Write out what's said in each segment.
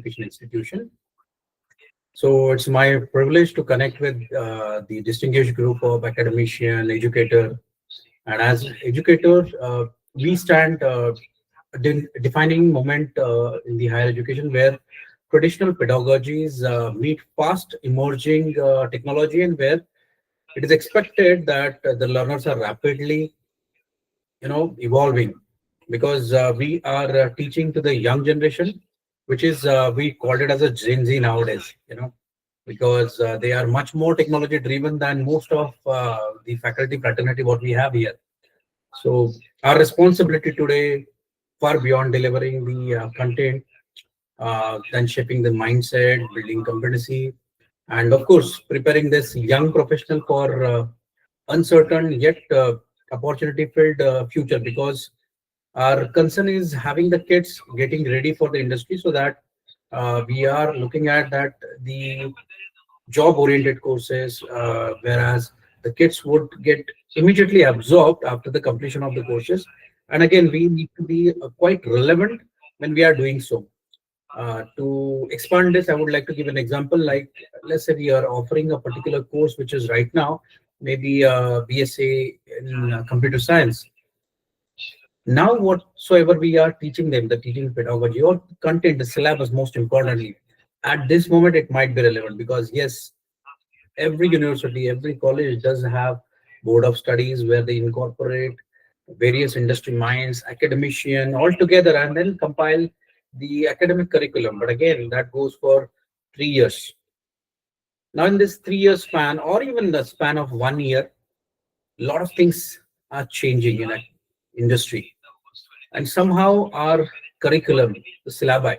education institution. So it's my privilege to connect with the distinguished group of academician, educator, and as educator, we stand defining moment in the higher education where traditional pedagogies meet fast emerging technology, and where it is expected that the learners are rapidly, evolving, because we are teaching to the young generation, which is we called it as a Gen Z nowadays, because they are much more technology driven than most of the faculty fraternity what we have here. So our responsibility today, far beyond delivering the content, then shaping the mindset, building competency, and of course preparing this young professional for uncertain yet opportunity filled future, because our concern is having the kids getting ready for the industry, so that we are looking at that the job oriented courses, whereas the kids would get immediately absorbed after the completion of the courses. And again, we need to be quite relevant when we are doing so. To expand this, I would like to give an example. Like, let's say we are offering a particular course, which is right now maybe BSA in computer science. Now, whatsoever we are teaching them, the teaching pedagogy or content, the syllabus, most importantly, at this moment, it might be relevant, because yes, every university, every college does have board of studies where they incorporate various industry minds, academician all together, and then compile the academic curriculum. But again, that goes for 3 years. Now, in this 3 year span, or even the span of 1 year, a lot of things are changing in a industry, and somehow our curriculum, the syllabi,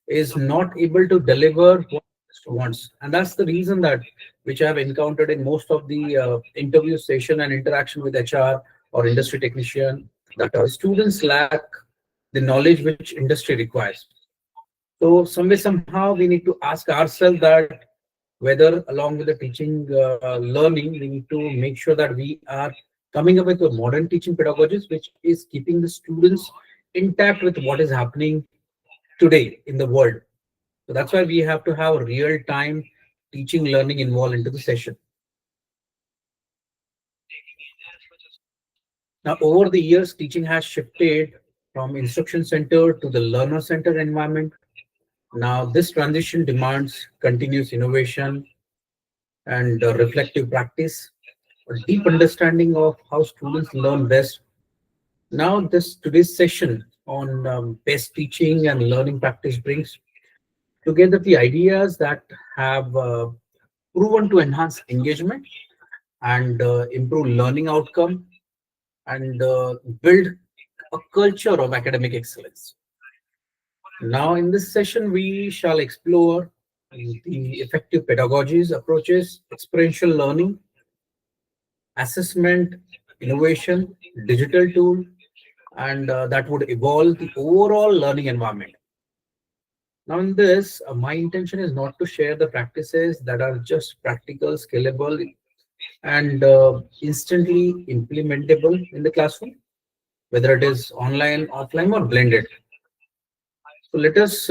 is not able to deliver what it wants. And that's the reason that which I've encountered in most of the interview session and interaction with HR or industry technician, that students lack the knowledge which industry requires. So some way, somehow we need to ask ourselves that whether along with the teaching learning, we need to make sure that we are coming up with a modern teaching pedagogies, which is keeping the students intact with what is happening today in the world. So that's why we have to have real time teaching learning involved into the session. Now, over the years, teaching has shifted from instruction center to the learner centered environment. Now, this transition demands continuous innovation and reflective practice, a deep understanding of how students learn best. Now, this today's session on best teaching and learning practice brings together the ideas that have proven to enhance engagement and improve learning outcome, and build a culture of academic excellence. Now, in this session, we shall explore the effective pedagogies, approaches, experiential learning, assessment, innovation, digital tool, and that would evolve the overall learning environment. Now, in this, my intention is not to share the practices that are just practical, scalable, and instantly implementable in the classroom, whether it is online, offline, or blended. So let us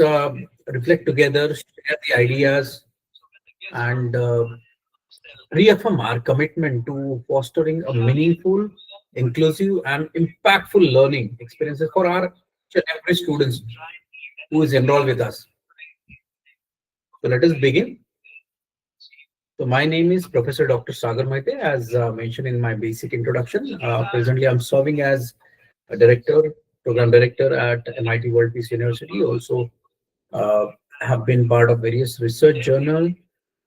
reflect together, share the ideas, and reaffirm our commitment to fostering a meaningful, inclusive, and impactful learning experiences for our each and every students who is enrolled with us. So let us begin. So my name is Professor Dr. Sagar Maite, as mentioned in my basic introduction. Presently, I'm serving as a program director at MIT World Peace University. Also, uh, have been part of various research journal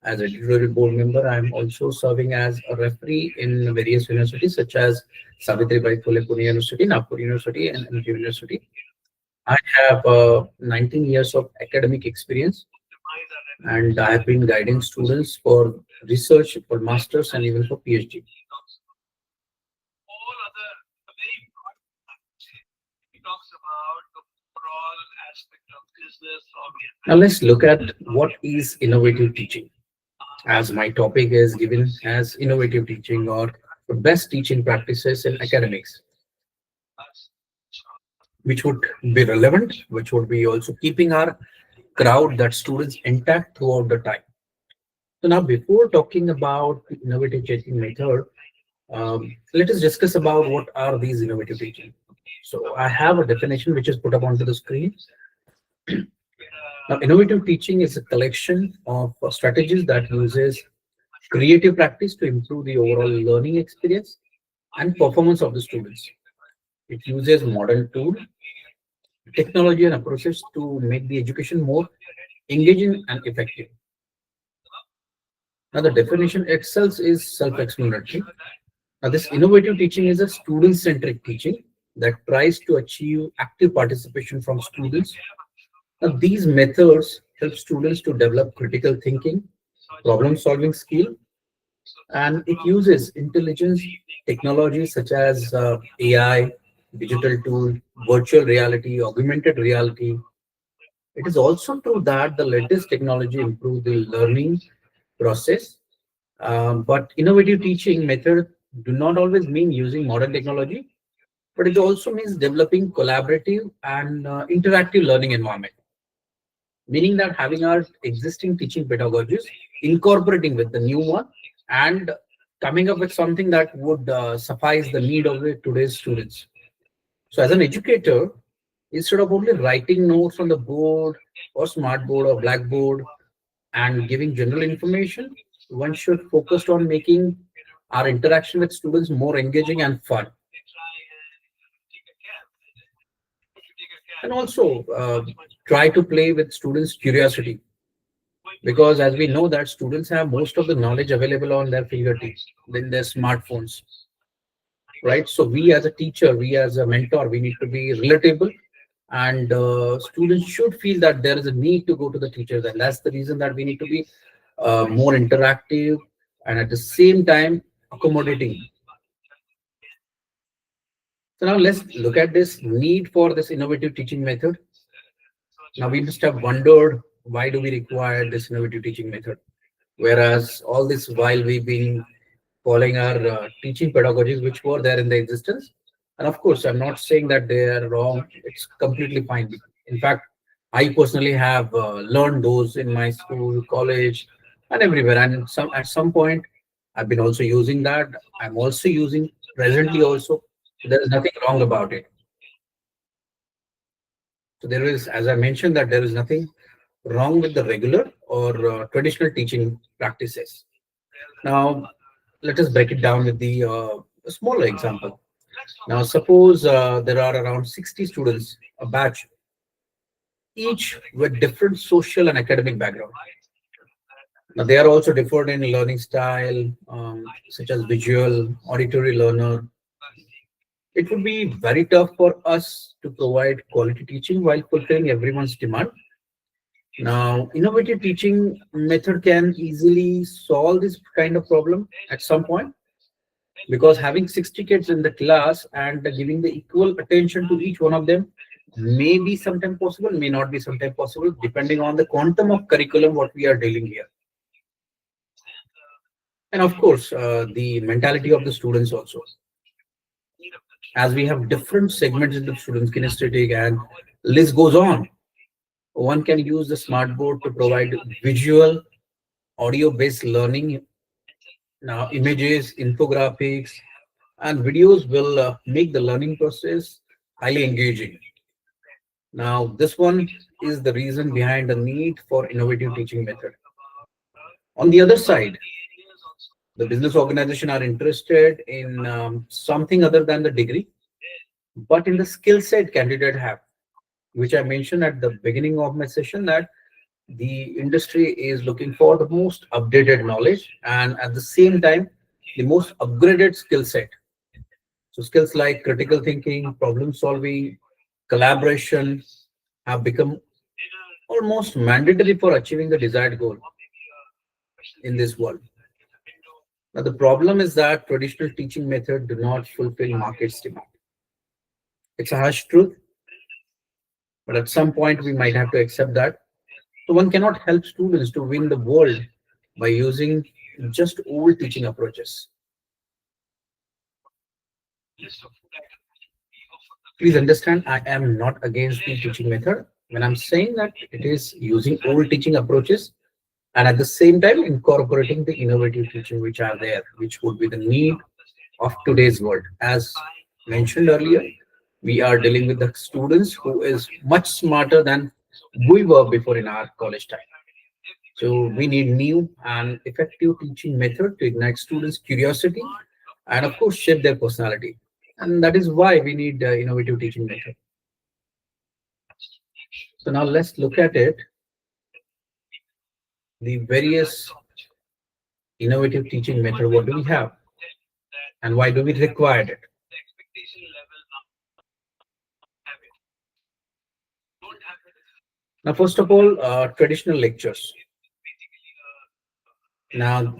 as editorial board member. I'm also serving as a referee in various universities such as Savitribai Phule Pune University, Nagpur University, and MG University. I have 19 years of academic experience, and I have been guiding students for research, for masters, and even for PhD. Now let's look at what is innovative teaching, as my topic is given as innovative teaching or the best teaching practices in academics, which would be relevant, which would be also keeping our crowd that students intact throughout the time. So now, before talking about the innovative teaching method, let us discuss about what are these innovative teaching. So I have a definition which is put up onto the screen. Now, innovative teaching is a collection of strategies that uses creative practice to improve the overall learning experience and performance of the students. It uses modern tools, technology, and approaches to make the education more engaging and effective. Now, the definition itself is self-explanatory. Now, this innovative teaching is a student-centric teaching that tries to achieve active participation from students. Now, these methods help students to develop critical thinking, problem-solving skill, and it uses intelligence technologies such as AI, digital tool, virtual reality, augmented reality. It is also true that the latest technology improve the learning process, but innovative teaching method do not always mean using modern technology, but it also means developing collaborative and interactive learning environment, meaning that having our existing teaching pedagogies, incorporating with the new one, and coming up with something that would suffice the need of the today's students. So as an educator, instead of only writing notes on the board or smart board or blackboard and giving general information, one should focus on making our interaction with students more engaging and fun. And also try to play with students' curiosity, because as we know that students have most of the knowledge available on their fingertips in their smartphones, right? So we as a teacher, we as a mentor, we need to be relatable, and students should feel that there is a need to go to the teachers, and that's the reason that we need to be more interactive and at the same time accommodating. So now let's look at this need for this innovative teaching method. Now we must have wondered, why do we require this innovative teaching method? Whereas all this while we've been following our teaching pedagogies which were there in the existence. And of course, I'm not saying that they are wrong. It's completely fine. In fact, I personally have learned those in my school, college, and everywhere. And some at some point, I've been also using that. I'm also using presently also. So there is nothing wrong about it. So there is, as I mentioned, that there is nothing wrong with the regular or traditional teaching practices. Now, let us break it down with the a smaller example. Now, suppose there are around 60 students, a batch, each with different social and academic background. Now, they are also different in learning style, such as visual, auditory learner. It would be very tough for us to provide quality teaching while fulfilling everyone's demand. Now, innovative teaching method can easily solve this kind of problem at some point, because having 60 kids in the class and giving the equal attention to each one of them may be sometime possible, may not be sometime possible, depending on the quantum of curriculum what we are dealing here. And of course, the mentality of the students also, as we have different segments in the students, kinesthetic, and list goes on. One can use the smart board to provide visual, audio based learning. Now, images, infographics, and videos will make the learning process highly engaging. Now, this one is the reason behind the need for innovative teaching method. On the other side, the business organization are interested in something other than the degree, but in the skill set candidate have, which I mentioned at the beginning of my session, that the industry is looking for the most updated knowledge and at the same time the most upgraded skill set. So skills like critical thinking, problem solving, collaboration have become almost mandatory for achieving the desired goal in this world. Now the problem is that traditional teaching method do not fulfill market's demand. It's a harsh truth, but at some point we might have to accept that. So one cannot help students to win the world by using just old teaching approaches. Please understand, I am not against the teaching method. When I'm saying that, it is using old teaching approaches and at the same time incorporating the innovative teaching which are there, which would be the need of today's world. As mentioned earlier, we are dealing with the students who is much smarter than we were before in our college time. So we need new and effective teaching method to ignite students' curiosity and of course shape their personality. And that is why we need innovative teaching method. So now let's look at it, the various innovative teaching method. What do we have and why do we require it? Now, first of all, traditional lectures. Now,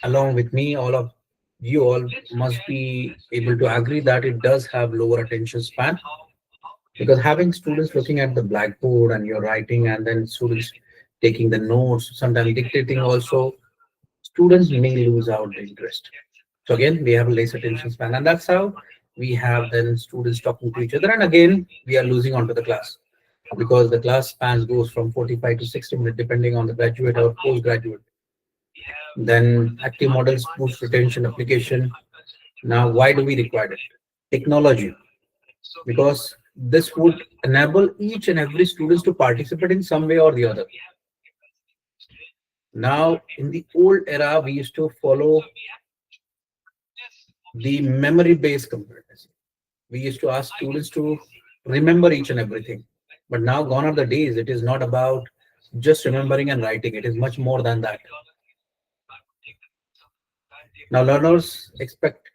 along with me, all of you all must be able to agree that it does have lower attention span because having students looking at the blackboard and you're writing and then students taking the notes, sometimes dictating also, students may lose out the interest. So again, we have a less attention span, and that's how we have then students talking to each other. And again, we are losing onto the class because the class span goes from 45 to 60 minutes depending on the graduate or postgraduate. Then active models boost retention application. Now, why do we require it? Technology, because this would enable each and every students to participate in some way or the other. Now, in the old era, we used to follow the memory-based comparison. We used to ask students to remember each and everything. But now, gone are the days. It is not about just remembering and writing. It is much more than that. Now, learners expect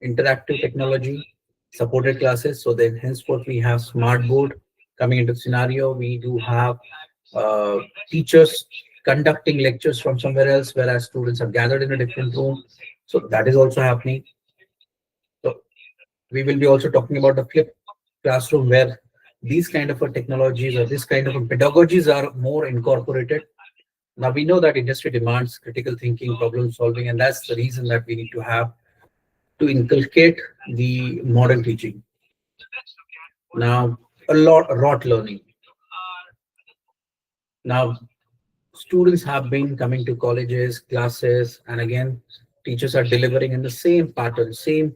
interactive technology, supported classes. So then, henceforth, we have smart board coming into the scenario. We do have uh, teachers conducting lectures from somewhere else, whereas students are gathered in a different room. So that is also happening. So we will be also talking about the flipped classroom where these kind of a technologies or this kind of a pedagogies are more incorporated. Now we know that industry demands critical thinking, problem solving, and that's the reason that we need to have to inculcate the modern teaching. Now, a lot rote learning. Now, students have been coming to colleges, classes, and again, teachers are delivering in the same pattern, same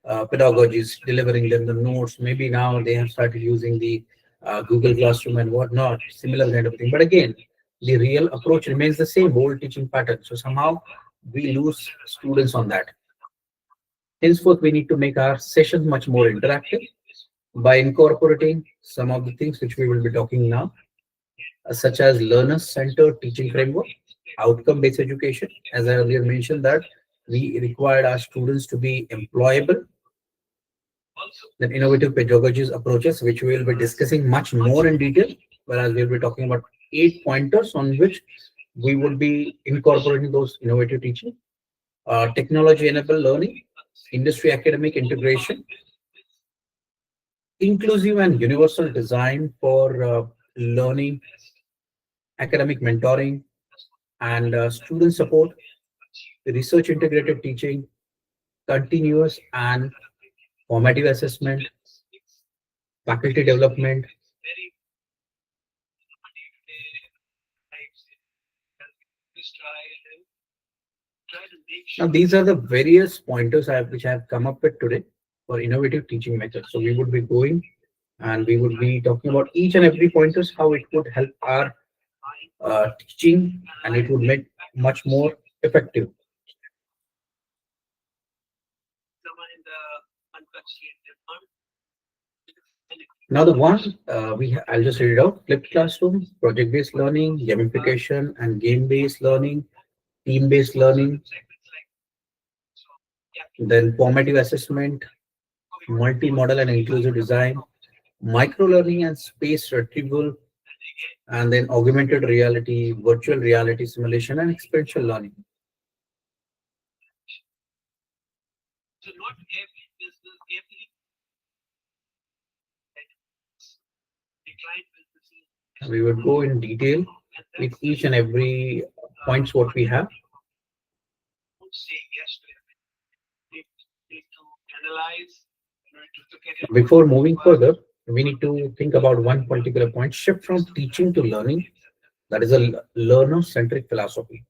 pedagogies, delivering them the notes. Maybe now they have started using the Google Classroom and whatnot, similar kind of thing. But again, the real approach remains the same, old teaching pattern. So somehow we lose students on that. Henceforth, we need to make our sessions much more interactive by incorporating some of the things which we will be talking now, such as learner-centered teaching framework, outcome-based education. As I earlier mentioned that we required our students to be employable, then innovative pedagogies approaches, which we will be discussing much more in detail, whereas we'll be talking about 8 pointers on which we would be incorporating those innovative teaching, technology-enabled learning, industry academic integration, inclusive and universal design for learning, academic mentoring, and student support, research integrated teaching, continuous and formative assessment, faculty development. Now, these are the various pointers which I have come up with today for innovative teaching methods. So we would be going and we would be talking about each and every pointers, how it would help our teaching and it would make much more effective. Now, the one I'll just read it out: flipped classroom, project-based learning, gamification, and game-based learning, team-based learning, then formative assessment, multi-model and inclusive design, micro-learning and space retrieval, and then augmented reality, virtual reality simulation, and experiential learning. We would go in detail with each and every points what we have. Before moving further, we need to think about one particular point: shift from teaching to learning. That is a learner-centric philosophy,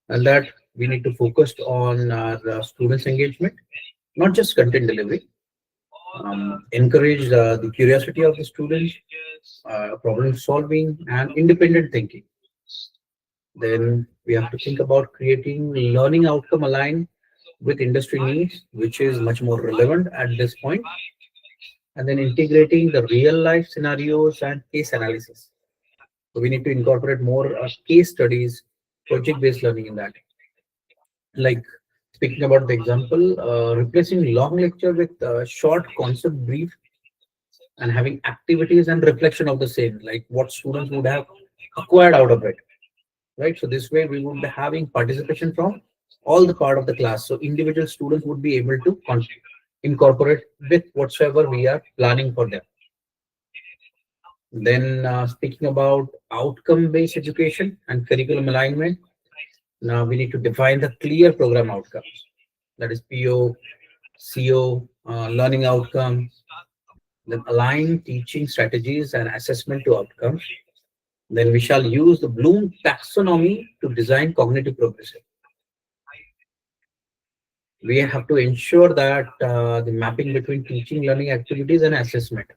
and that we need to focus on our students' engagement, not just content delivery. Encourage the curiosity of the students, problem solving, and independent thinking. Then we have to think about creating learning outcome aligned with industry needs, which is much more relevant at this point, and then integrating the real life scenarios and case analysis. So we need to incorporate more case studies, project based learning in that. Like speaking about the example, replacing long lecture with short concept brief and having activities and reflection of the same, like what students would have acquired out of it, right? So this way we would be having participation from all the part of the class. So individual students would be able to incorporate with whatsoever we are planning for them. Then speaking about outcome-based education and curriculum alignment, now we need to define the clear program outcomes. That is PO, CO, learning outcomes. Then align teaching strategies and assessment to outcomes. Then we shall use the Bloom taxonomy to design cognitive progression. We have to ensure that the mapping between teaching, learning activities, and assessment,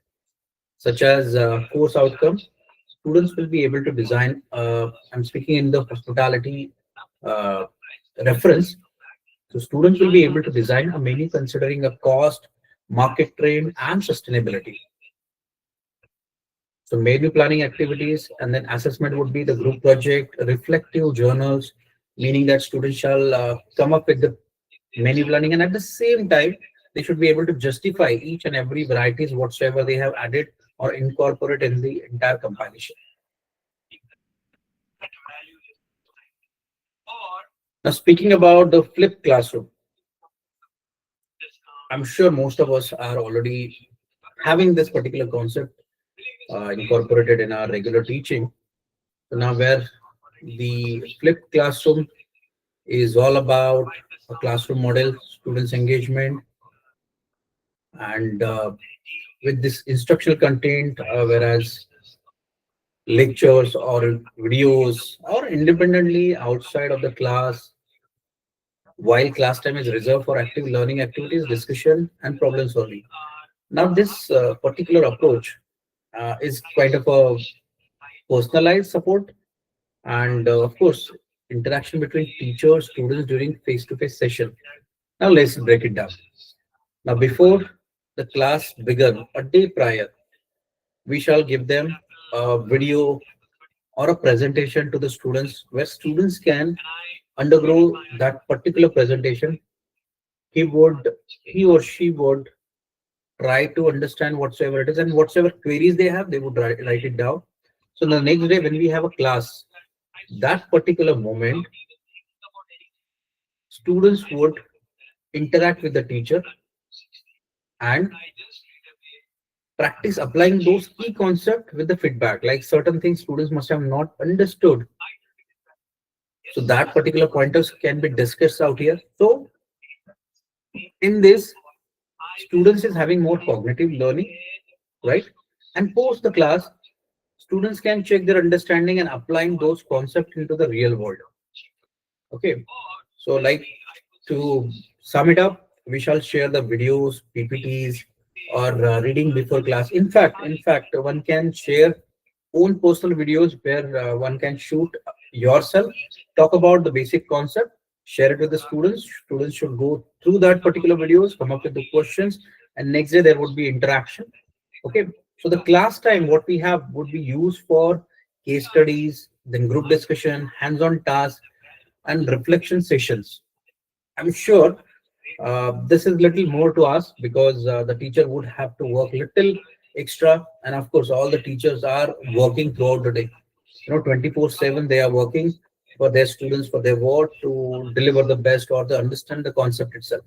such as course outcomes, students will be able to design. I'm speaking in the hospitality uh, reference. So students will be able to design a menu considering a cost, market trend, and sustainability. So menu planning activities and then assessment would be the group project, reflective journals, meaning that students shall come up with the menu planning, and at the same time they should be able to justify each and every varieties whatsoever they have added or incorporate in the entire compilation. Now speaking about the flipped classroom, I'm sure most of us are already having this particular concept incorporated in our regular teaching. So now where the flipped classroom is all about a classroom model, students engagement, and with this instructional content, whereas lectures or videos or independently outside of the class, while class time is reserved for active learning activities, discussion, and problem solving. Now, this particular approach is kind of a personalized support and, of course, interaction between teachers, students during face-to-face session. Now, let's break it down. Now, before the class began, a day prior, we shall give them a video or a presentation to the students where students can undergo that particular presentation. He would, he or she would try to understand whatsoever it is, and whatsoever queries they have, they would write it down. So the next day when we have a class, that particular moment, students would interact with the teacher and practice applying those key concepts with the feedback, like certain things students must have not understood. So that particular pointers can be discussed out here. So in this, students is having more cognitive learning, right? And post the class, students can check their understanding and applying those concepts into the real world. Okay. So like to sum it up, we shall share the videos, PPTs, or reading before class. In fact, one can share own personal videos where one can shoot yourself, talk about the basic concept, share it with the students. Students should go through that particular videos, come up with the questions, and next day there would be interaction. Okay, so the class time what we have would be used for case studies, then group discussion, hands-on tasks, and reflection sessions. I'm sure this is little more to ask because the teacher would have to work little extra, and of course, all the teachers are working throughout the day. 24/7 they are working for their students, for their work to deliver the best or to understand the concept itself.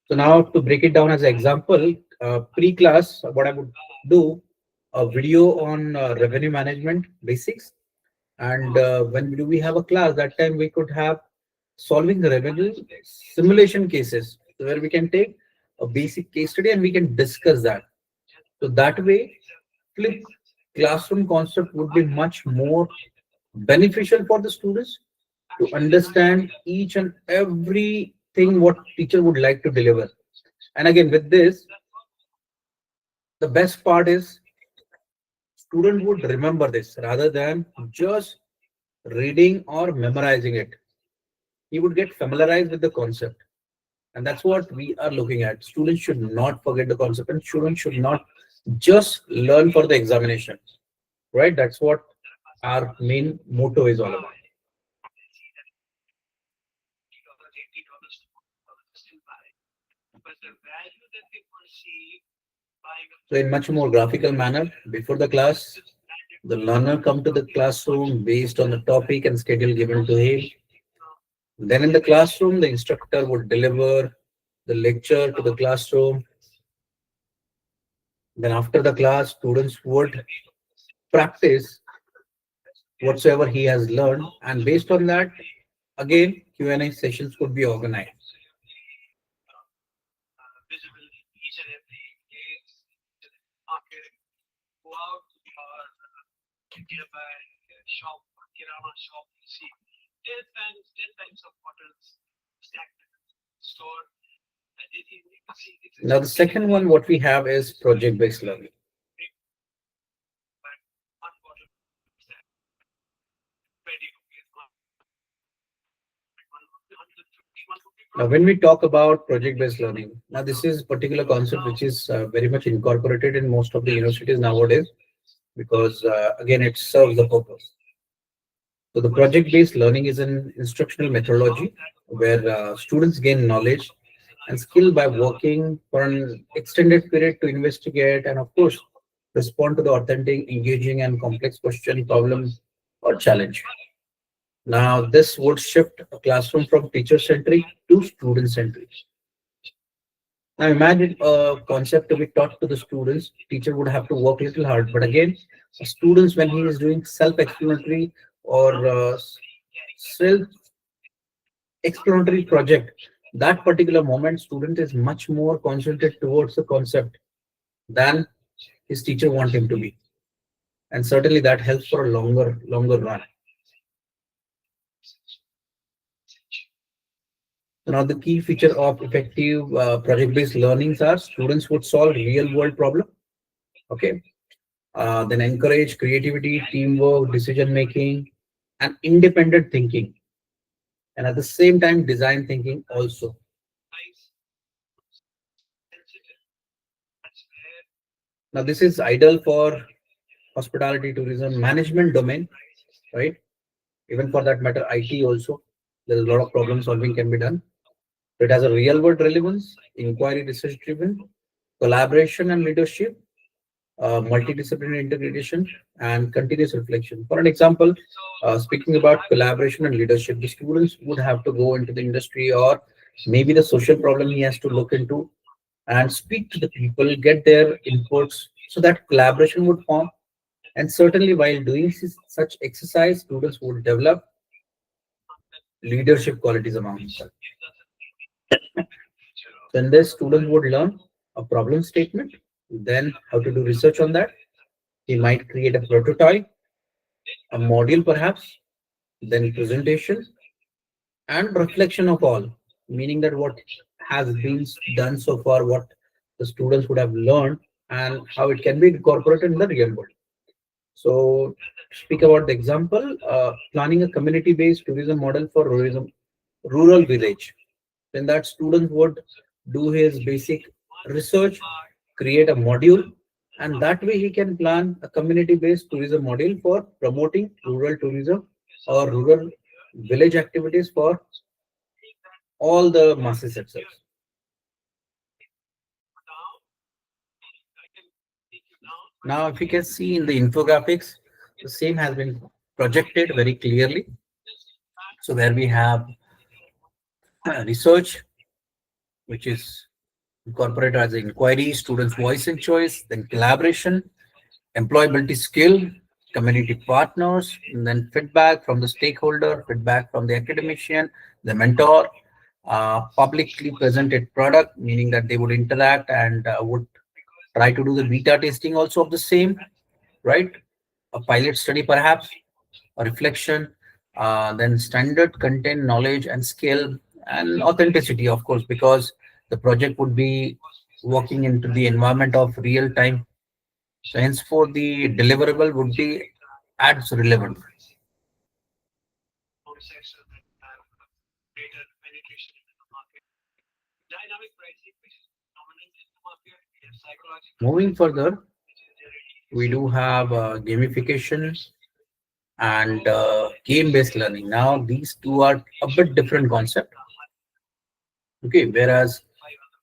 So now to break it down as an example, pre-class, what I would do a video on revenue management basics, and when do we have a class that time we could have solving the revenue simulation cases where we can take a basic case study and we can discuss that. So that way, flip classroom concept would be much more beneficial for the students to understand each and everything what teacher would like to deliver. And again, with this, the best part is student would remember this rather than just reading or memorizing it. He would get familiarized with the concept. And that's what we are looking at. Students should not forget the concept and students should not just learn for the examination, right? That's what our main motto is all about. So in much more graphical manner, before the class, the learner come to the classroom based on the topic and schedule given to him. Then in the classroom, the instructor would deliver the lecture to the classroom. Then after the class, students would practice whatsoever he has learned, and based on that, again, Q&A sessions could be organized. Now, the second one, what we have is project-based learning. Now, when we talk about project-based learning, now this is particular concept which is very much incorporated in most of the universities nowadays because again, it serves the purpose. So the project-based learning is an instructional methodology where students gain knowledge and skill by working for an extended period to investigate and, of course, respond to the authentic, engaging, and complex question, problem, or challenge. Now, this would shift a classroom from teacher-centric to student-centric. Now, imagine a concept to be taught to the students. Teacher would have to work a little hard, but again, students when he is doing self-explanatory or self-explanatory project, that particular moment, student is much more concentrated towards the concept than his teacher want him to be, and certainly that helps for a longer run. Now, the key feature of effective project-based learnings are students would solve real-world problem. Okay, then encourage creativity, teamwork, decision making, and independent thinking, and at the same time, design thinking also. Now, this is ideal for hospitality, tourism, management domain, right? Even for that matter, IT also. There's a lot of problem solving can be done. It has a real world relevance, inquiry research driven, collaboration and leadership, multidisciplinary integration, and continuous reflection. For an example, speaking about collaboration and leadership, the students would have to go into the industry or maybe the social problem he has to look into and speak to the people, get their inputs so that collaboration would form. And certainly, while doing such exercise, students would develop leadership qualities among themselves. Then this student would learn a problem statement, then how to do research on that. He might create a prototype, a module perhaps, then presentation and reflection of all, meaning that what has been done so far, what the students would have learned, and how it can be incorporated in the real world. So, to speak about the example, planning a community-based tourism model for rural village. Then that student would do his basic research, create a module, and that way he can plan a community-based tourism module for promoting rural tourism or rural village activities for all the masses itself. Now, if you can see in the infographics, the same has been projected very clearly. So where we have research, which is incorporated as an inquiry, students' voice and choice, then collaboration, employability skill, community partners, and then feedback from the stakeholder, feedback from the academician, the mentor, publicly presented product, meaning that they would interact and would try to do the beta testing also of the same, right? A pilot study perhaps, a reflection, then standard content, knowledge and skill, and authenticity, of course, because the project would be working into the environment of real time. So henceforth, the deliverable would be as relevant. Moving further, we do have gamification and game-based learning. Now, these two are a bit different concept. Okay, whereas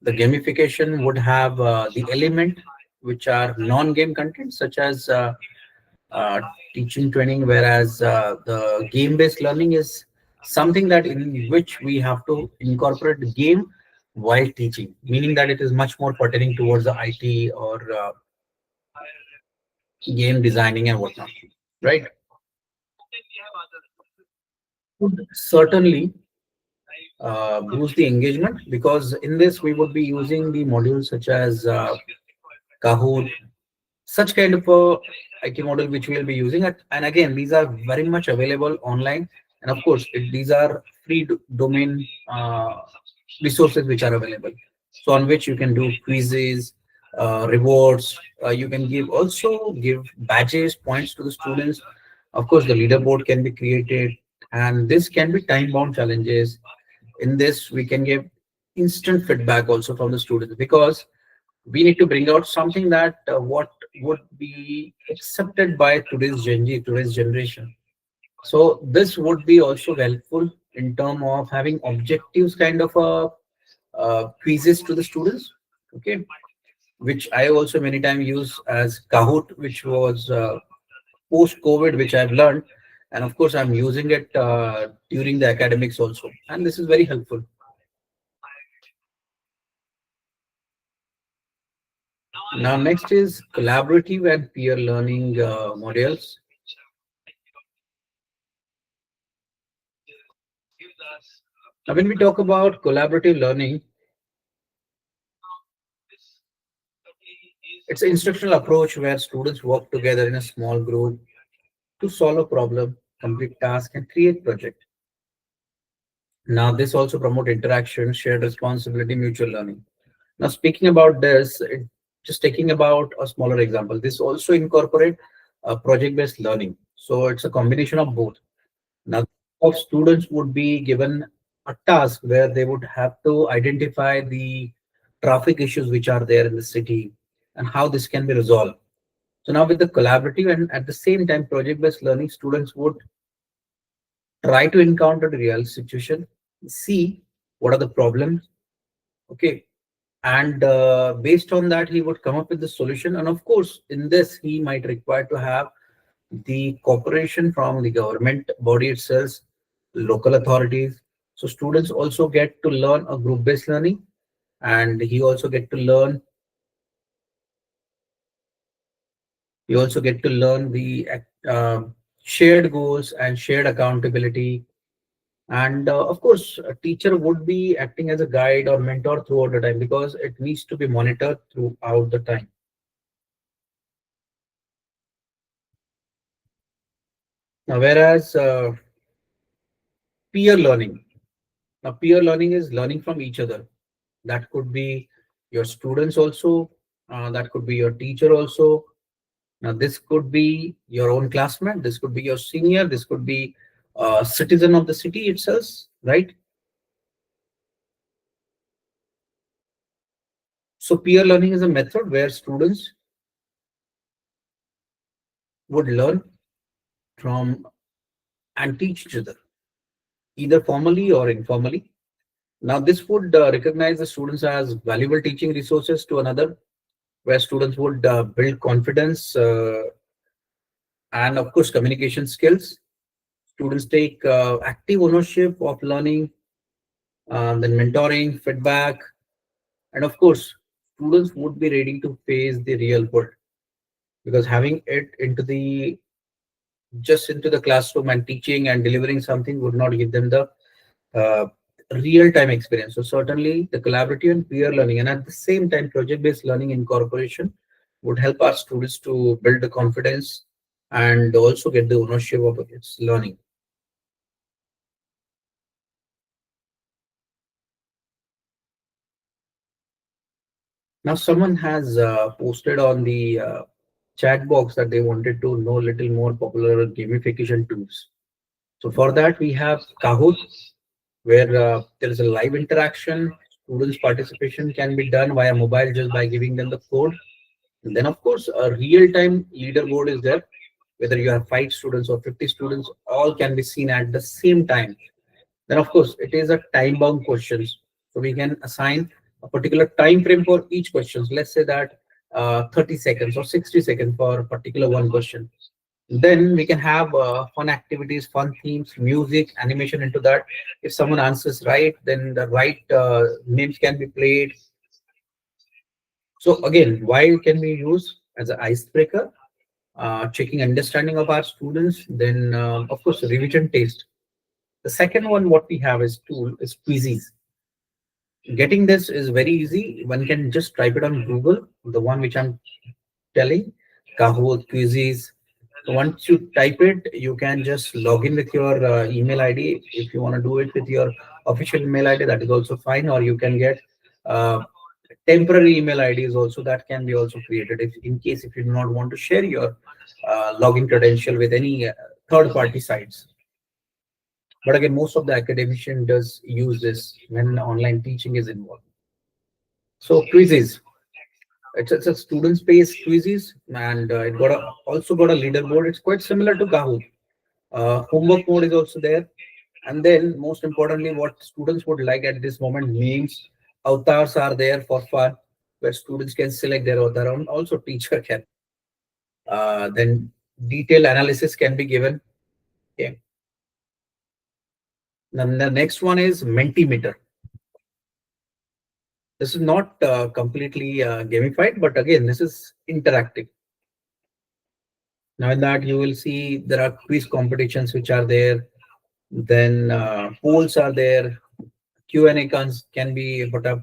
the gamification would have the element which are non-game content such as uh, teaching training, whereas the game-based learning is something that in which we have to incorporate the game while teaching, meaning that it is much more pertaining towards the IT or game designing and whatnot, right? Would certainly boost the engagement because in this we would be using the modules such as Kahoot, such kind of a IT model which we'll be using. And again, these are very much available online. And of course, these are free domain resources which are available. So on which you can do quizzes, rewards. You can give also give badges, points to the students. Of course, the leaderboard can be created, and this can be time-bound challenges. In this, we can give instant feedback also from the students because we need to bring out something that what would be accepted by today's generation. So this would be also helpful in term of having objectives kind of a quizzes to the students. Okay, which I also many times use as Kahoot, which was post COVID, which I've learned, and of course I'm using it during the academics also, and this is very helpful. Now next is collaborative and peer learning modules. Now, when we talk about collaborative learning, it's an instructional approach where students work together in a small group to solve a problem, complete task, and create project. Now, this also promote interaction, shared responsibility, mutual learning. Now, speaking about this, just taking about a smaller example, this also incorporate project-based learning. So it's a combination of both. Now, of students would be given a task where they would have to identify the traffic issues which are there in the city and how this can be resolved. So now with the collaborative and at the same time project-based learning, students would try to encounter the real situation, see what are the problems, okay, and based on that he would come up with the solution. And of course, in this he might require to have the cooperation from the government body itself, local authorities. So students also get to learn a group-based learning, and he also get to learn the shared goals and shared accountability. And of course, a teacher would be acting as a guide or mentor throughout the time because it needs to be monitored throughout the time. Now, whereas peer learning, now peer learning is learning from each other. That could be your students also, that could be your teacher also. Now, this could be your own classmate, this could be your senior, this could be a citizen of the city itself, right? So, peer learning is a method where students would learn from and teach each other, either formally or informally. Now, this would recognize the students as valuable teaching resources to another, where students would build confidence and, of course, communication skills. Students take active ownership of learning, then mentoring, feedback, and of course, students would be ready to face the real world because having it into the just into the classroom and teaching and delivering something would not give them the real-time experience. So certainly the collaborative and peer learning, and at the same time, project-based learning incorporation would help our students to build the confidence and also get the ownership of its learning. Now, someone has posted on the chat box that they wanted to know a little more popular gamification tools. So for that, we have Kahoot, where there is a live interaction. Students' participation can be done via mobile just by giving them the code. And then, of course, a real-time leaderboard is there. Whether you have 5 students or 50 students, all can be seen at the same time. Then, of course, it is a time-bound questions. So we can assign a particular time frame for each question. Let's say that 30 seconds or 60 seconds for a particular one question. Then we can have fun activities, fun themes, music, animation into that. If someone answers right, then the right names can be played. So again, why can we use as an icebreaker? Checking understanding of our students. Then of course revision taste. The second one what we have is tool is quizzes. Getting this is very easy. One can just type it on Google, the one which I'm telling, Kahoot, quizzes. So once you type it, you can just log in with your email ID. If you want to do it with your official email ID, that is also fine. Or you can get uh, temporary email IDs also that can be also created. If in case if you do not want to share your login credential with any third-party sites. But again, most of the academician does use this when online teaching is involved. So quizzes. It's a student-based quizzes, and it also got a leaderboard. It's quite similar to Kahoot. Homework mode is also there, and then most importantly, what students would like at this moment, memes, avatars are there for fun, where students can select their avatar, and also teacher can. Then detailed analysis can be given. Okay. Then the next one is Mentimeter. This is not completely gamified, but again, this is interactive. Now in that you will see there are quiz competitions which are there. Then polls are there. Q&A can be put up.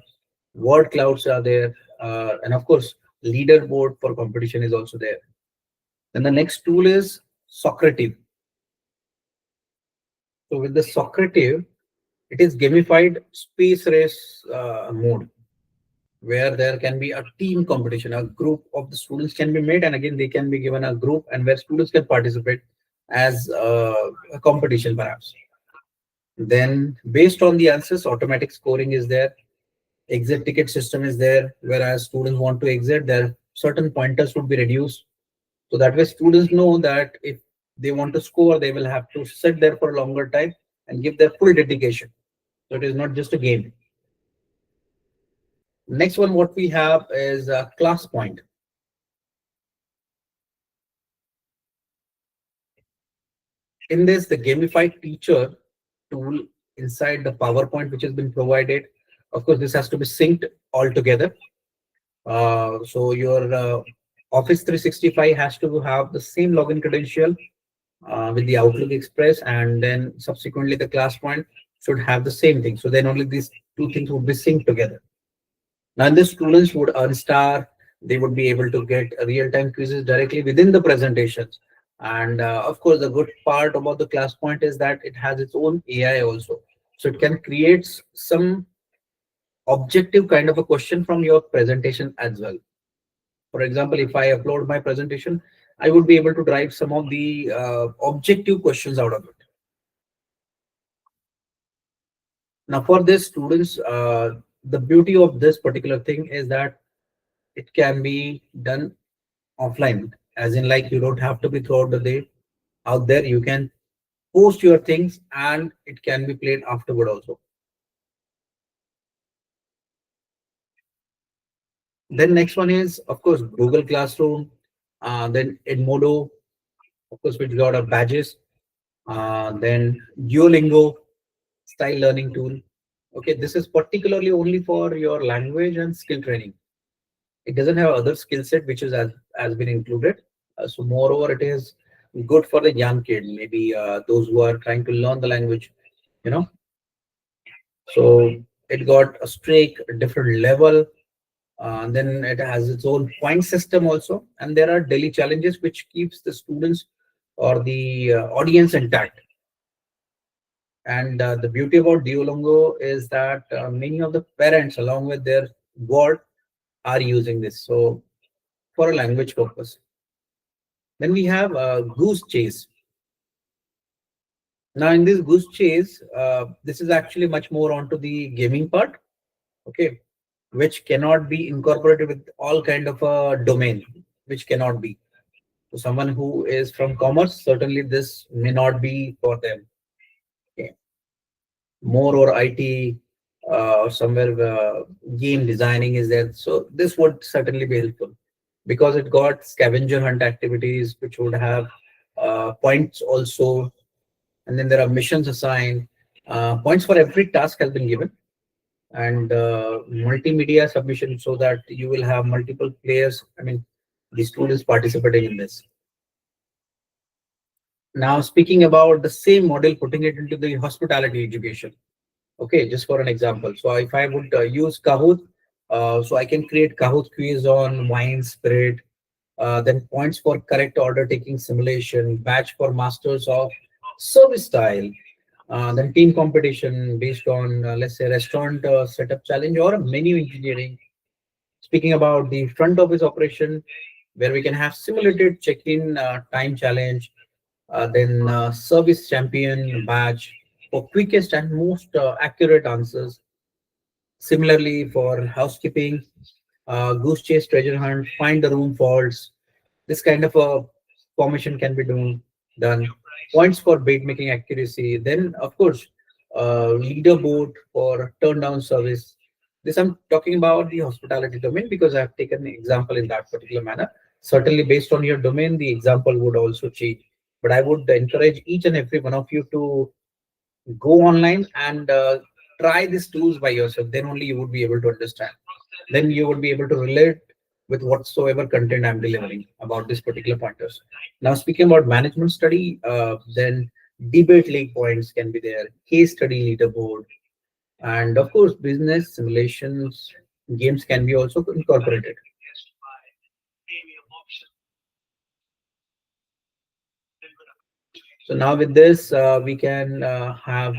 Word clouds are there. And of course, leaderboard for competition is also there. Then the next tool is Socrative. So with the Socrative, it is gamified space race mode, where there can be a team competition. A group of the students can be made, and again they can be given a group, and where students can participate as a competition perhaps. Then based on the answers, automatic scoring is there. Exit ticket system is there, whereas students want to exit, there certain pointers would be reduced. So that way students know that if they want to score, they will have to sit there for a longer time and give their full dedication. So it is not just a game. Next one, what we have is a class point. In this, the gamified teacher tool inside the PowerPoint, which has been provided. Of course, this has to be synced all together. So your Office 365 has to have the same login credential with the Outlook Express, and then subsequently the class point should have the same thing. So then only these two things would be synced together. Now the students would earn star. They would be able to get real-time quizzes directly within the presentations. And of course, the good part about the class point is that it has its own AI also. So it can create some objective kind of a question from your presentation as well. For example, if I upload my presentation, I would be able to drive some of the objective questions out of it. Now, for this students, the beauty of this particular thing is that it can be done offline, as in like you don't have to be throughout the day out there. You can post your things and it can be played afterward also. Then next one is, of course, Google Classroom, then Edmodo, of course, which got a badges, then Duolingo, style learning tool. Okay, this is particularly only for your language and skill training. It doesn't have other skill set which is has been included. So moreover, it is good for the young kid, maybe those who are trying to learn the language, you know. So it got a streak, a different level. Then it has its own point system also, and there are daily challenges which keeps the students or the audience intact. And the beauty about Duolingo is that many of the parents, along with their ward, are using this. So for a language purpose. Then we have Goose Chase. Now in this Goose Chase, this is actually much more onto the gaming part. Okay, which cannot be incorporated with all kind of a domain, which cannot be. So someone who is from commerce, certainly this may not be for them. Okay. More or IT or somewhere game designing is there. So this would certainly be helpful because it got scavenger hunt activities, which would have points also, and then there are missions assigned. Points for every task has been given, and multimedia submission so that you will have multiple players. I mean, the students participating in this. Now, speaking about the same model, putting it into the hospitality education. Okay, just for an example. So if I would use Kahoot, so I can create Kahoot quiz on wine, spirit, then points for correct order taking simulation, badge for masters of service style, then team competition based on, let's say, restaurant setup challenge or menu engineering. Speaking about the front office operation, where we can have simulated check-in time challenge, then service champion badge for quickest and most accurate answers. Similarly, for housekeeping, goose chase, treasure hunt, find the room faults. This kind of a formation can be done. Points for bait making accuracy. Then, of course, leaderboard for turn down service. This I'm talking about the hospitality domain because I've taken an example in that particular manner. Certainly, based on your domain, the example would also change. But I would encourage each and every one of you to go online and try these tools by yourself. Then only you would be able to understand. Then you would be able to relate with whatsoever content I'm delivering about this particular pointers. Now, speaking about management study, then debate league points can be there, case study leaderboard, and of course, business simulations games can be also incorporated. So now with this, we can have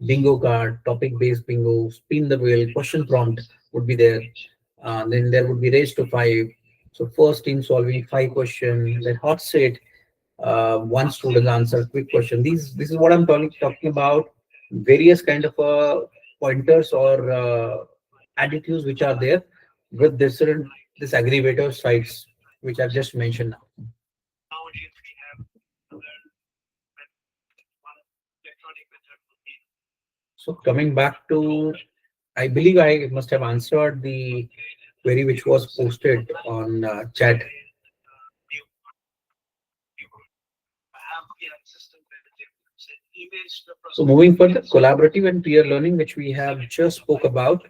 bingo card, topic-based bingo, spin the wheel, question prompt would be there. Then there would be race to five. So first team solving five questions, then hot seat, one student answer quick question. This is what I'm talking about. Various kind of pointers or additives which are there with different this aggregator sites which I've just mentioned now. So coming back to, I believe I must have answered the query which was posted on chat. So moving further, collaborative and peer learning, which we have just spoke about,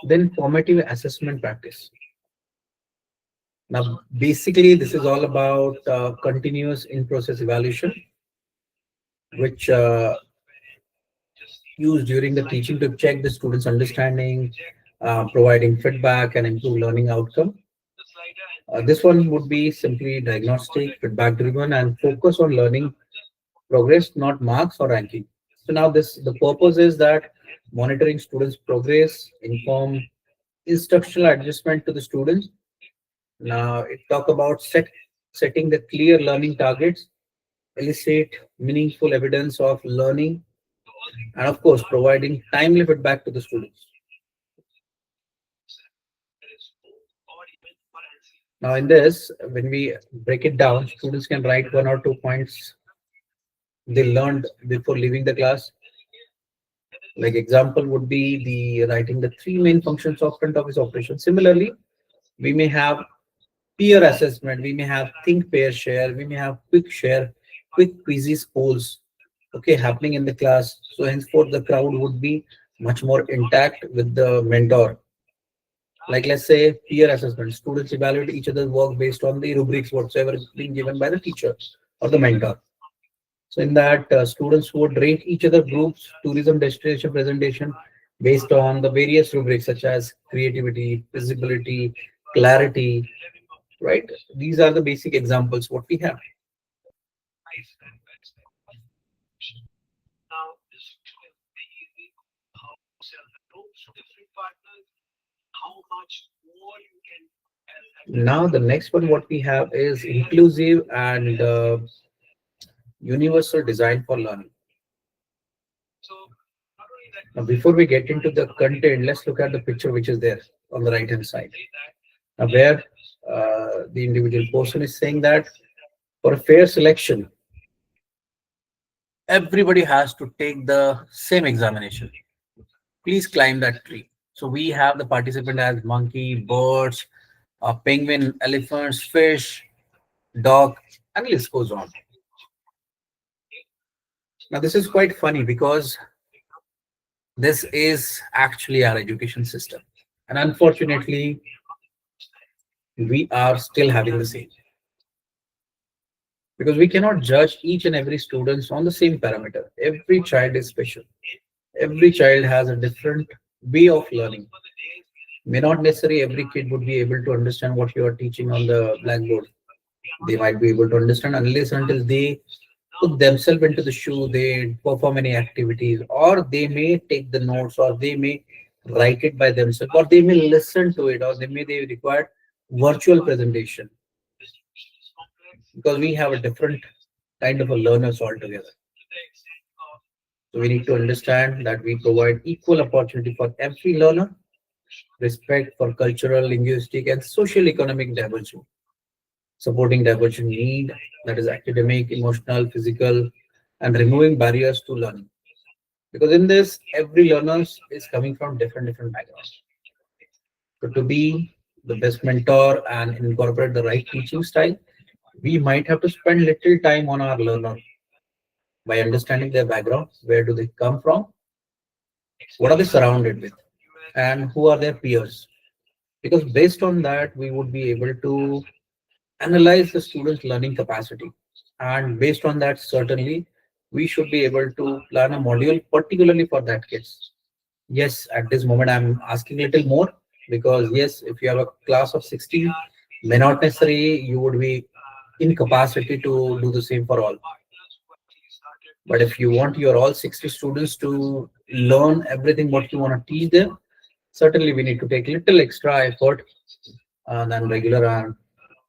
then formative assessment practice. Now, basically, this is all about continuous in-process evaluation, which used during the teaching to check the student's understanding, providing feedback and improve learning outcome. This one would be simply diagnostic, feedback driven, and focus on learning progress, not marks or ranking. So now this the purpose is that monitoring students' progress, inform instructional adjustment to the students. Now it talk about setting the clear learning targets, elicit meaningful evidence of learning, and of course providing timely feedback to the students. Now in this, when we break it down, students can write one or two points they learned before leaving the class. Like example would be the writing the three main functions of front office operation. Similarly, we may have peer assessment, we may have think, pair, share, we may have quick share, quick quizzes, polls, okay, happening in the class. So henceforth, the crowd would be much more intact with the mentor. Like let's say peer assessment, students evaluate each other's work based on the rubrics whatsoever is being given by the teacher or the mentor. So in that, students would rate each other groups, tourism destination presentation based on the various rubrics such as creativity, feasibility, clarity, right? These are the basic examples what we have. Now the next one what we have is inclusive and universal design for learning. Now before we get into the content, let's look at the picture which is there on the right hand side. Now where the individual person is saying that for a fair selection, everybody has to take the same examination. Please climb that tree. So we have the participant as monkey, birds, penguin, elephants, fish, dog, and the list goes on. Now this is quite funny because this is actually our education system. And unfortunately, we are still having the same because we cannot judge each and every student on the same parameter. Every child is special. Every child has a different way of learning. May not necessarily every kid would be able to understand what you are teaching on the blackboard. They might be able to understand unless until they put themselves into the shoe, they perform any activities, or they may take the notes, or they may write it by themselves, or they may listen to it, or they require virtual presentation because we have a different kind of a learners altogether. So we need to understand that we provide equal opportunity for every learner, respect for cultural, linguistic, and social economic diversity, supporting divergent need, that is academic, emotional, physical, and removing barriers to learning. Because in this, every learner is coming from different backgrounds. So to be the best mentor and incorporate the right teaching style, we might have to spend little time on our learner by understanding their background, where do they come from, what are they surrounded with, and who are their peers. Because based on that, we would be able to analyze the student's learning capacity. And based on that, certainly, we should be able to plan a module particularly for that case. Yes, at this moment, I'm asking a little more because, yes, if you have a class of 16, may not necessarily you would be in capacity to do the same for all. But if you want your all 60 students to learn everything what you want to teach them, certainly we need to take little extra effort than regular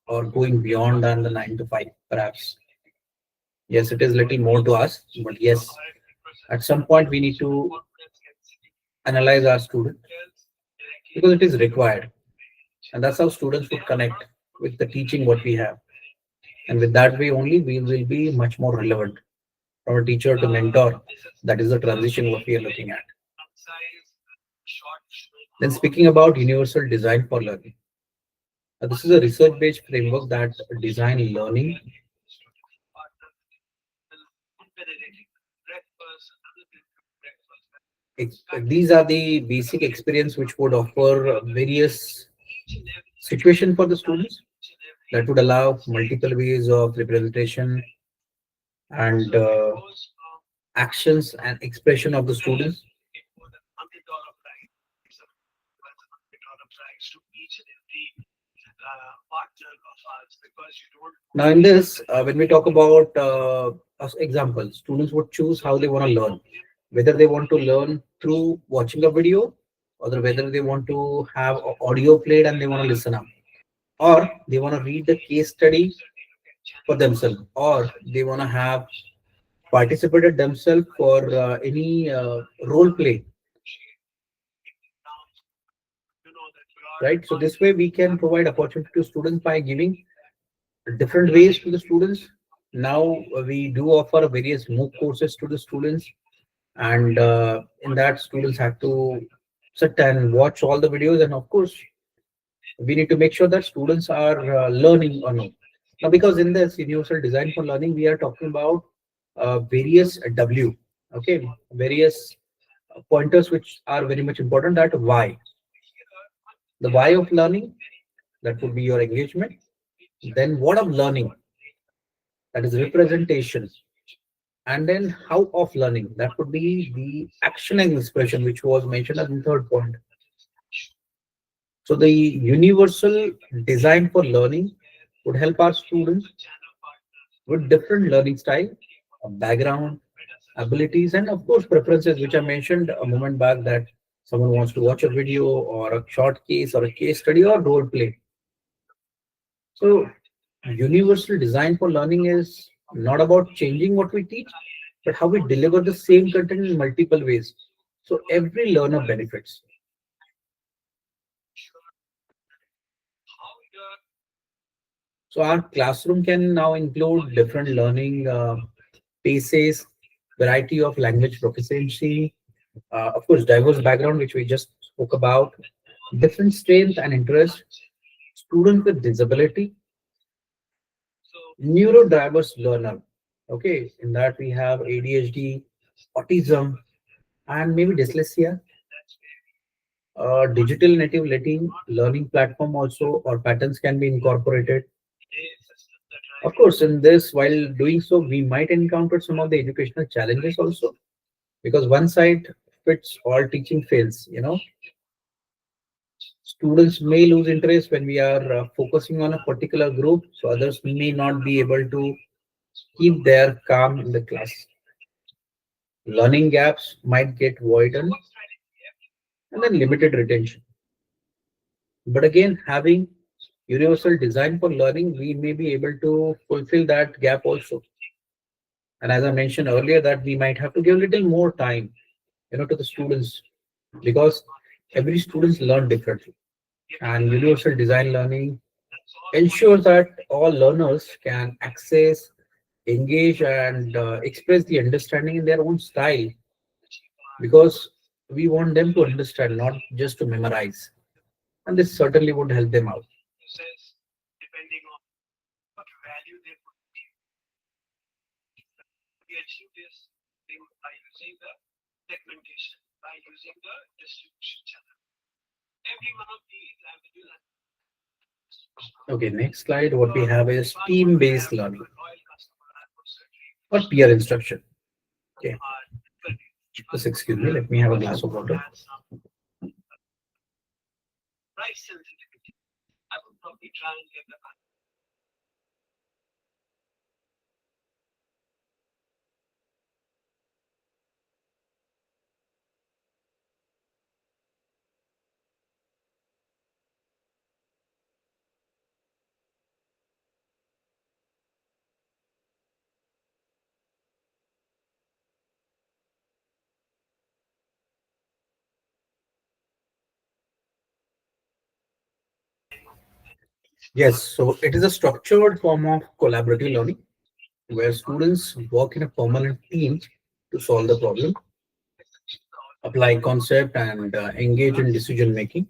or going beyond than the 9 to 5, perhaps. Yes, it is little more to us, but yes, at some point we need to analyze our student because it is required. And that's how students would connect with the teaching what we have. And with that way only, we will be much more relevant from a teacher to mentor. That is the transition what we are looking at. Then speaking about universal design for learning. This is a research-based framework that design learning. These are the basic experience which would offer various situation for the students that would allow multiple ways of representation and actions and expression of the students. Now, in this, when we talk about as examples, students would choose how they want to learn, whether they want to learn through watching a video, or whether they want to have audio played and they want to listen up, or they want to read the case study for themselves, or they want to have participated themselves for any role play, right? So this way we can provide opportunity to students by giving different ways to the students. Now we do offer various MOOC courses to the students, and in that students have to sit and watch all the videos, and of course we need to make sure that students are learning or not. Now, because in this universal design for learning, we are talking about various okay, various pointers which are very much important. That why, the why of learning, that would be your engagement. Then what of learning, that is representation. And then how of learning, that would be the action and expression, which was mentioned as the third point. So the universal design for learning would help our students with different learning style, background, abilities, and of course preferences, which I mentioned a moment back, that someone wants to watch a video or a short case or a case study or role play. So universal design for learning is not about changing what we teach, but how we deliver the same content in multiple ways. So every learner benefits. So our classroom can now include different learning paces, variety of language proficiency, of course, diverse background, which we just spoke about, different strength and interest, students with disability, neurodiverse learner. Okay, in that we have ADHD, autism, and maybe dyslexia. Digital native learning platform also or patterns can be incorporated. Of course, in this, while doing so, we might encounter some of the educational challenges also, because one side fits all teaching fails. Students may lose interest when we are focusing on a particular group, so others may not be able to keep their calm in the class. Learning gaps might get widened and then limited retention. But again, having universal design for learning, we may be able to fulfill that gap also. And as I mentioned earlier, that we might have to give a little more time, to the students, because every students learn differently. And universal design learning ensures that all learners can access, engage, and express the understanding in their own style, because we want them to understand, not just to memorize. And this certainly would help them out. Okay, next slide. What we have is team-based learning or peer instruction. Okay, just excuse me. Let me have a glass of water. Yes, so it is a structured form of collaborative learning where students work in a permanent team to solve the problem, apply concept, and engage in decision making.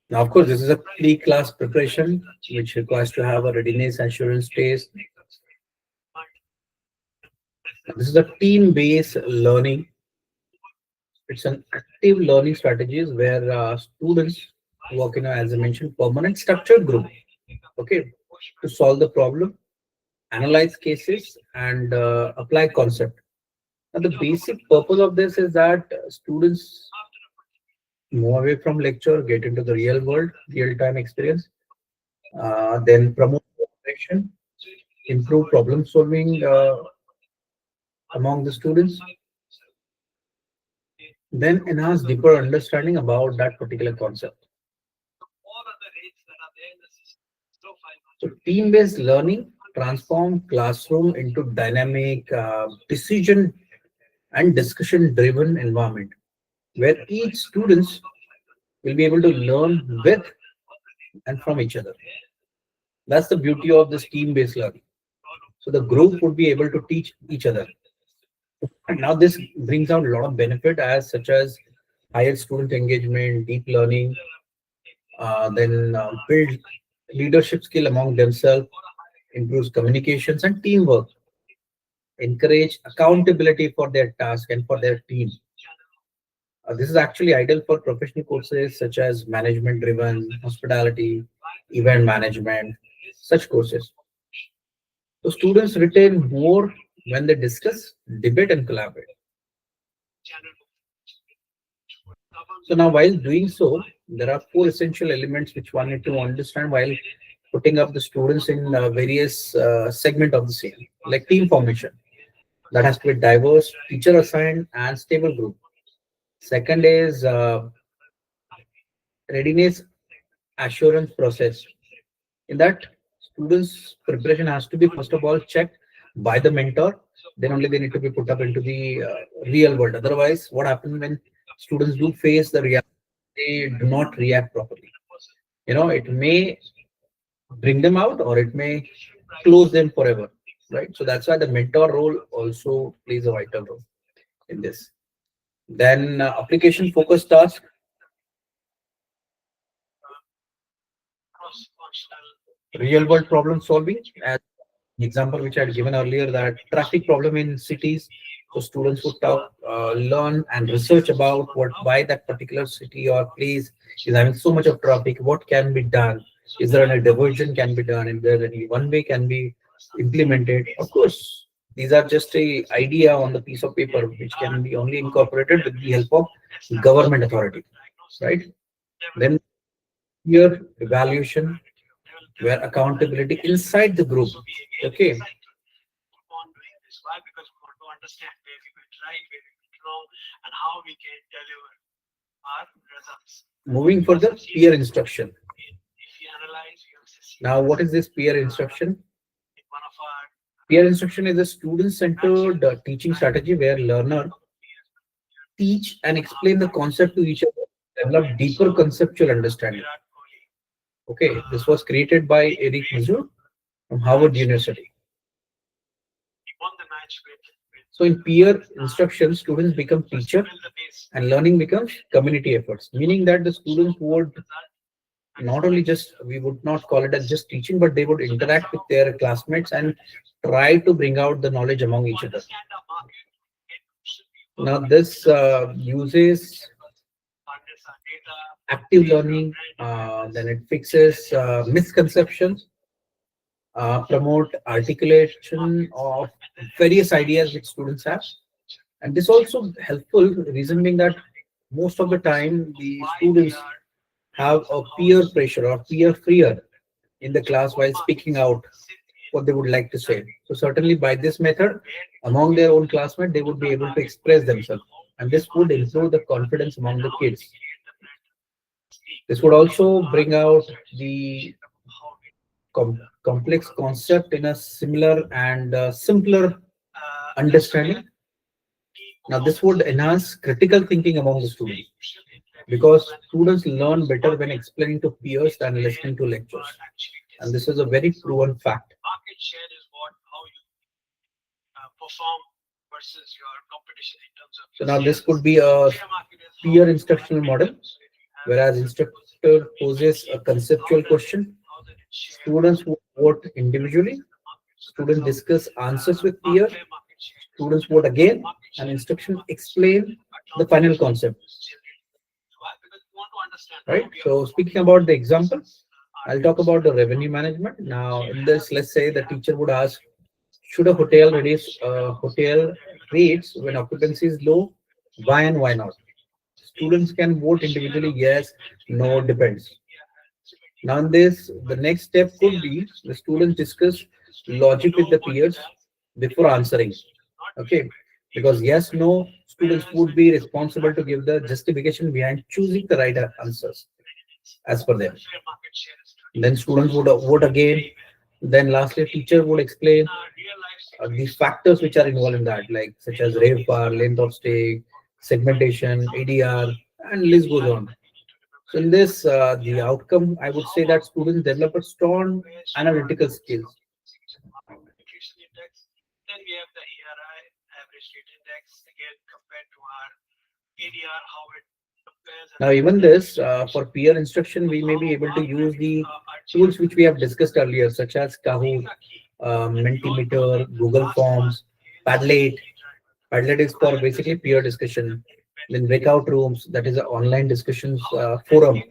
Now, of course, this is a pre-class preparation which requires to have a readiness assurance test. This is a team-based learning. It's an active learning strategies where students work in a, as I mentioned, permanent structured group. Okay, to solve the problem, analyze cases, and apply concept. Now, the basic purpose of this is that students move away from lecture, get into the real world, real-time experience, then promote cooperation, improve problem solving among the students, then enhance deeper understanding about that particular concept. So team-based learning transform classroom into dynamic, decision and discussion-driven environment where each students will be able to learn with and from each other. That's the beauty of this team-based learning. So the group would be able to teach each other. And now this brings out a lot of benefit as such as higher student engagement, deep learning, then build leadership skill among themselves, improves communications and teamwork, encourage accountability for their task and for their team. This is actually ideal for professional courses such as management driven, hospitality, event management, such courses. So students retain more when they discuss, debate, and collaborate. So now, while doing so, there are four essential elements which one need to understand while putting up the students in various segment of the same, like team formation. That has to be diverse, teacher assigned, and stable group. Second is readiness assurance process. In that, students' preparation has to be first of all checked by the mentor. Then only they need to be put up into the real world. Otherwise, what happens when students do face the reality, they do not react properly. It may bring them out or it may close them forever, right? So that's why the mentor role also plays a vital role in this. Then application focused task, real world problem solving. As the example which I had given earlier, that traffic problem in cities. So students would talk, learn and research about why that particular city or place is having so much of traffic. What can be done? Is there any diversion can be done? Is there any one way can be implemented? Of course, these are just a idea on the piece of paper which can be only incorporated with the help of government authority, right? Then peer evaluation, where accountability inside the group. Okay. Moving further, peer instruction. Now, what is this peer instruction? Peer instruction is a student-centered teaching strategy where learner teach and explain the concept to each other, develop deeper conceptual understanding. Okay, this was created by Eric Mazur from Harvard University. So in peer instruction, students become teacher and learning becomes community efforts, meaning that the students would not only just, we would not call it as just teaching, but they would interact with their classmates and try to bring out the knowledge among each other. Now this uses active learning, then it fixes misconceptions, promote articulation of various ideas which students have. And this also helpful reason being that most of the time the students have a peer pressure or peer fear in the class while speaking out what they would like to say. So certainly by this method, among their own classmates, they would be able to express themselves. And this would improve the confidence among the kids. This would also bring out the complex concept in a similar and simpler understanding. Now, this would enhance critical thinking among the students because students learn better when explaining to peers than listening to lectures. And this is a very proven fact. So now this could be a peer instructional model, whereas instructor poses a conceptual question. Students would vote individually. Students discuss answers with peers. Students vote again, and instruction explain the final concept. Right. So speaking about the example, I'll talk about the revenue management. Now, in this, let's say the teacher would ask, should a hotel reduce hotel rates when occupancy is low? Why and why not? Students can vote individually, yes, no, depends. Now, in this, the next step could be the students discuss logic with the peers before answering. Okay, because yes, no, students would be responsible to give the justification behind choosing the right answers as per them. Then students would vote again. Then lastly, teacher would explain the factors which are involved in that, like such as rave bar, length of stay, segmentation, ADR, and list goes on. So in this, the outcome, I would say that students develop a strong analytical skills. Now, even this, for peer instruction, we may be able to use the tools which we have discussed earlier, such as Kahoot, Mentimeter, Google Forms, Padlet. Padlet is for basically peer discussion. Then breakout rooms, that is an online discussions forum.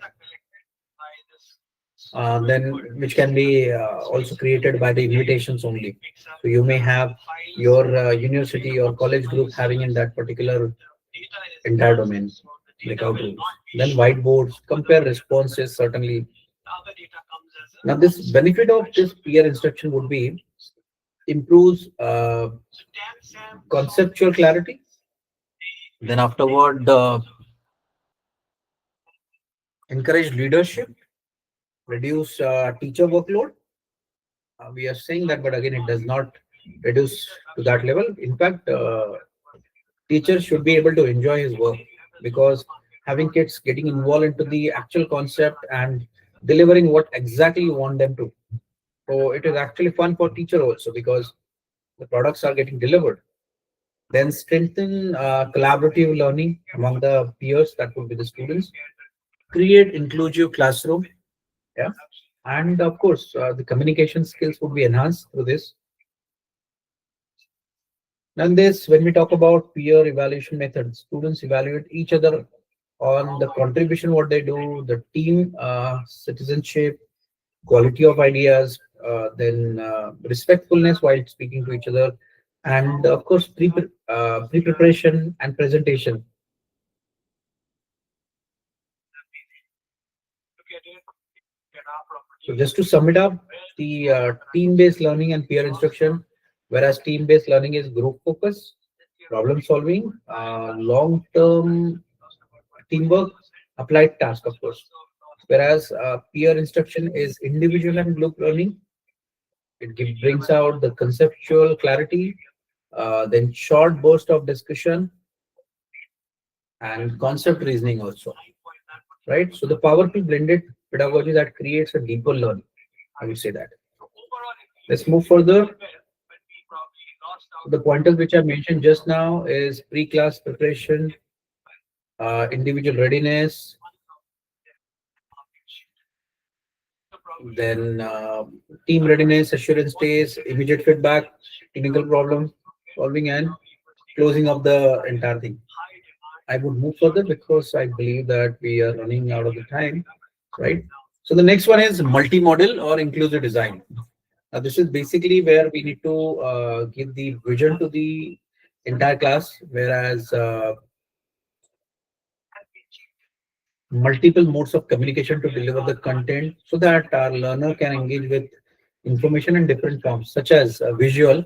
then which can be also created by the invitations only. So you may have your university or college group having in that particular entire domain breakout rooms. Then whiteboards, compare responses certainly. Now this benefit of this peer instruction would be improves conceptual clarity. Then afterward, encourage leadership, reduce teacher workload. We are saying that, but again, it does not reduce to that level. In fact, teachers should be able to enjoy his work because having kids getting involved into the actual concept and delivering what exactly you want them to. So it is actually fun for teacher also because the products are getting delivered. Then strengthen collaborative learning among the peers, that would be the students. Create inclusive classroom, yeah, and of course the communication skills would be enhanced through this. And this, when we talk about peer evaluation methods, students evaluate each other on the contribution what they do, the team citizenship, quality of ideas, then respectfulness while speaking to each other, and of course pre-preparation and presentation. So just to sum it up, the team-based learning and peer instruction, whereas team-based learning is group focus, problem solving, long-term teamwork, applied task, of course. Whereas peer instruction is individual and group learning. Brings out the conceptual clarity, then short burst of discussion and concept reasoning also, right? So the powerful blended pedagogy that creates a deeper learning. I would say that. Let's move further. The pointers which I mentioned just now is pre-class preparation, individual readiness, then team readiness, assurance days, immediate feedback, technical problem solving, and closing of the entire thing. I would move further because I believe that we are running out of the time, right? So the next one is multi-model or inclusive design. Now this is basically where we need to give the vision to the entire class, whereas multiple modes of communication to deliver the content so that our learner can engage with information in different forms, such as visual,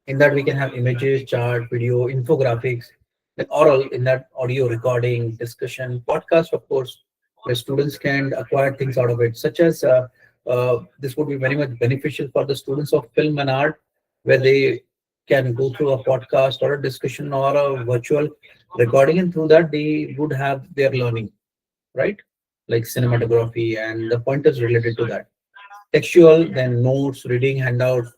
in that we can have images, chart, video, infographics, then oral, in that audio recording, discussion, podcast, of course, where students can acquire things out of it, such as this would be very much beneficial for the students of film and art, where they can go through a podcast or a discussion or a virtual recording, and through that they would have their learning, right? Like cinematography and the pointers related to that. Textual, then notes, reading, handouts.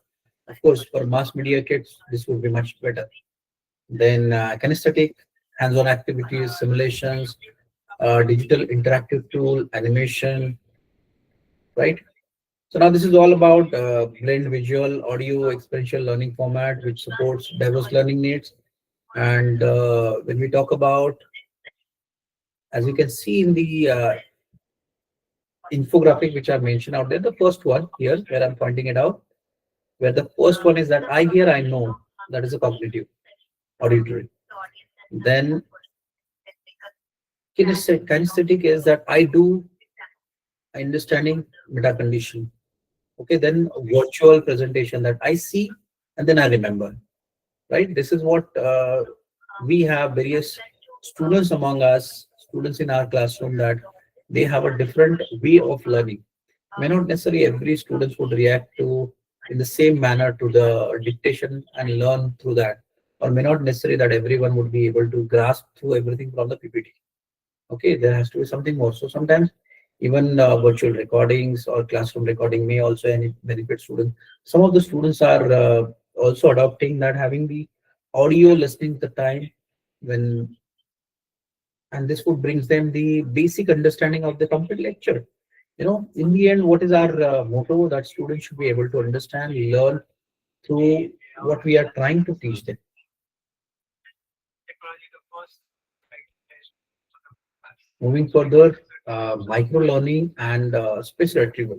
Of course, for mass media kids, this would be much better. Then kinesthetic, hands-on activities, simulations, digital interactive tool, animation, right? So now this is all about blend visual, audio, experiential learning format, which supports diverse learning needs. And when we talk about, as you can see in the infographic which I mentioned out there, the first one here where I'm pointing it out, where the first one is that I hear, I know, that is a cognitive, auditory. Then kinesthetic is that I do, understanding, meta condition. Okay, then virtual presentation that I see and then I remember, right? This is what we have various students among us, students in our classroom, that they have a different way of learning. May not necessarily every student would react to in the same manner to the dictation and learn through that, or may not necessarily that everyone would be able to grasp through everything from the PPT. Okay, there has to be something more. So sometimes even virtual recordings or classroom recording may also any benefit students. Some of the students are also adopting that, having the audio listening the time when, and this would brings them the basic understanding of the complete lecture. You know, in the end, what is our motto? That students should be able to understand, learn through what we are trying to teach them. Moving further, micro learning, and space retrieval.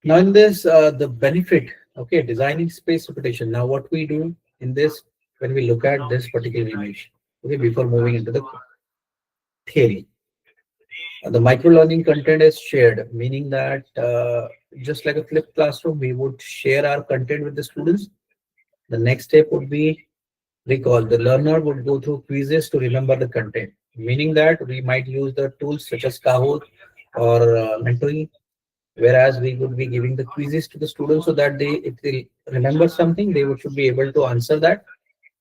Now, in this, the benefit, okay, designing space repetition. Now, what we do in this, when we look at this particular image, okay, before moving into the theory, the micro learning content is shared, meaning that just like a flipped classroom, we would share our content with the students. The next step would be recall. The learner would go through quizzes to remember the content, meaning that we might use the tools such as Kahoot or Mentoring, whereas we would be giving the quizzes to the students so that they, if they remember something, they should be able to answer that.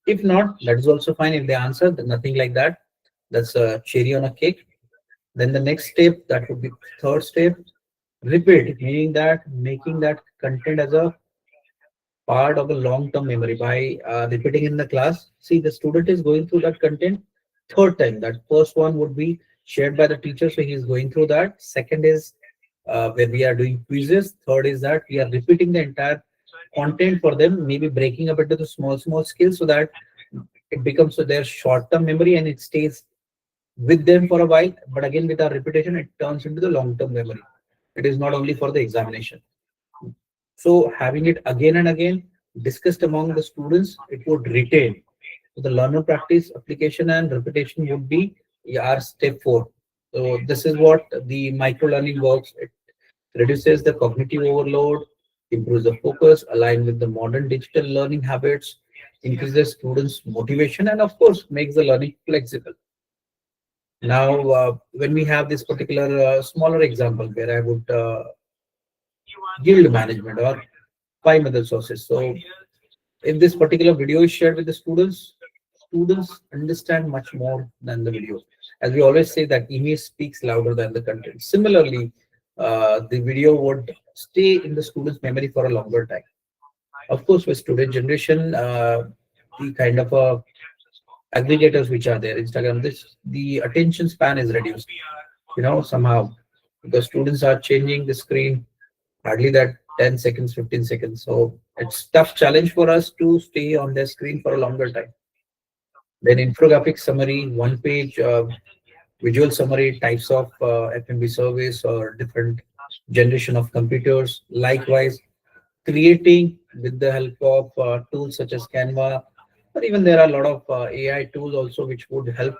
If not, that is also fine. If they answer, then nothing like that. That's a cherry on a cake. Then the next step, that would be third step, repeat, meaning that making that content as a part of a long-term memory by repeating in the class. See, the student is going through that content third time. That first one would be shared by the teacher, so he is going through that. Second is where we are doing quizzes. Third is that we are repeating the entire content for them, maybe breaking up into the small skills so that it becomes their short-term memory and it stays with them for a while. But again, with our repetition, it turns into the long-term memory. It is not only for the examination. So having it again and again discussed among the students, it would retain. So the learner practice, application, and repetition would be our step four. So this is what the micro learning works. It reduces the cognitive overload, improves the focus, align with the modern digital learning habits, increases students' motivation, and of course makes the learning flexible. Now, when we have this particular smaller example where I would yield management or five other sources. So if this particular video is shared with the students, students understand much more than the video. As we always say that image speaks louder than the content. Similarly, the video would stay in the student's memory for a longer time. Of course, with student generation, the kind of aggregators which are there, Instagram, this the attention span is reduced. Somehow because students are changing the screen hardly that 10 seconds, 15 seconds. So it's tough challenge for us to stay on their screen for a longer time. Then infographic summary, one page visual summary, types of FMB service or different generation of computers. Likewise, creating with the help of tools such as Canva, or even there are a lot of AI tools also which would help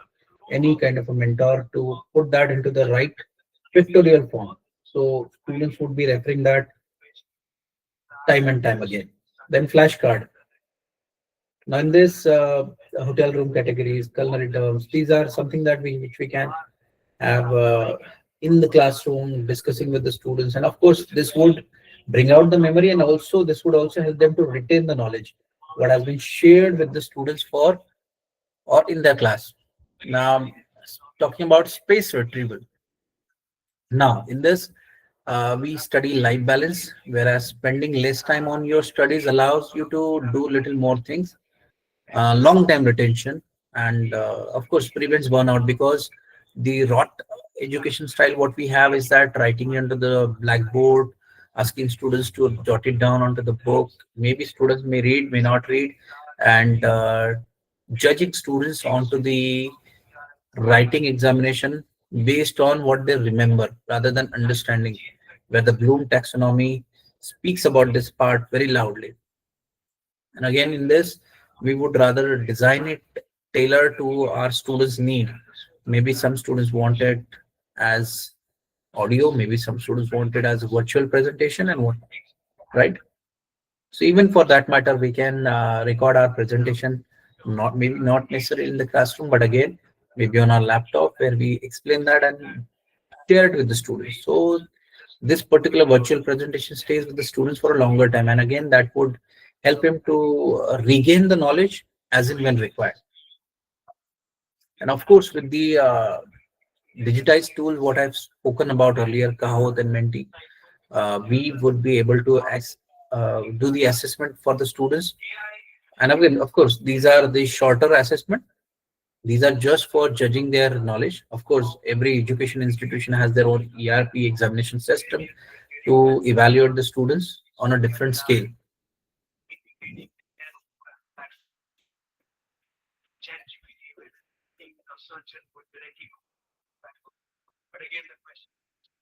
any kind of a mentor to put that into the right pictorial form. So students would be referring that time and time again. Then flashcard. Now in this hotel room categories, culinary terms, these are something that we which we can have in the classroom discussing with the students, and of course this would bring out the memory, and also this would also help them to retain the knowledge what has been shared with the students for or in their class. Now talking about space retrieval. Now in this we study life balance, whereas spending less time on your studies allows you to do little more things, long time retention, and of course prevents burnout because the rot education style what we have is that writing under the blackboard, asking students to jot it down onto the book. Maybe students may read, may not read, and judging students onto the writing examination based on what they remember rather than understanding, where the Bloom taxonomy speaks about this part very loudly. And again, in this, we would rather design it tailored to our students' need. Maybe some students want it as audio, maybe some students want it as a virtual presentation, and what, right? So even for that matter, we can record our presentation, not maybe not necessarily in the classroom, but again, maybe on our laptop where we explain that and share it with the students. So this particular virtual presentation stays with the students for a longer time, and again that would help him to regain the knowledge as and when required. And of course with the digitized tool what I've spoken about earlier, Kahoot and Menti, we would be able to do the assessment for the students. And again, of course, these are the shorter assessment. These are just for judging their knowledge. Of course, every education institution has their own ERP examination system to evaluate the students on a different scale.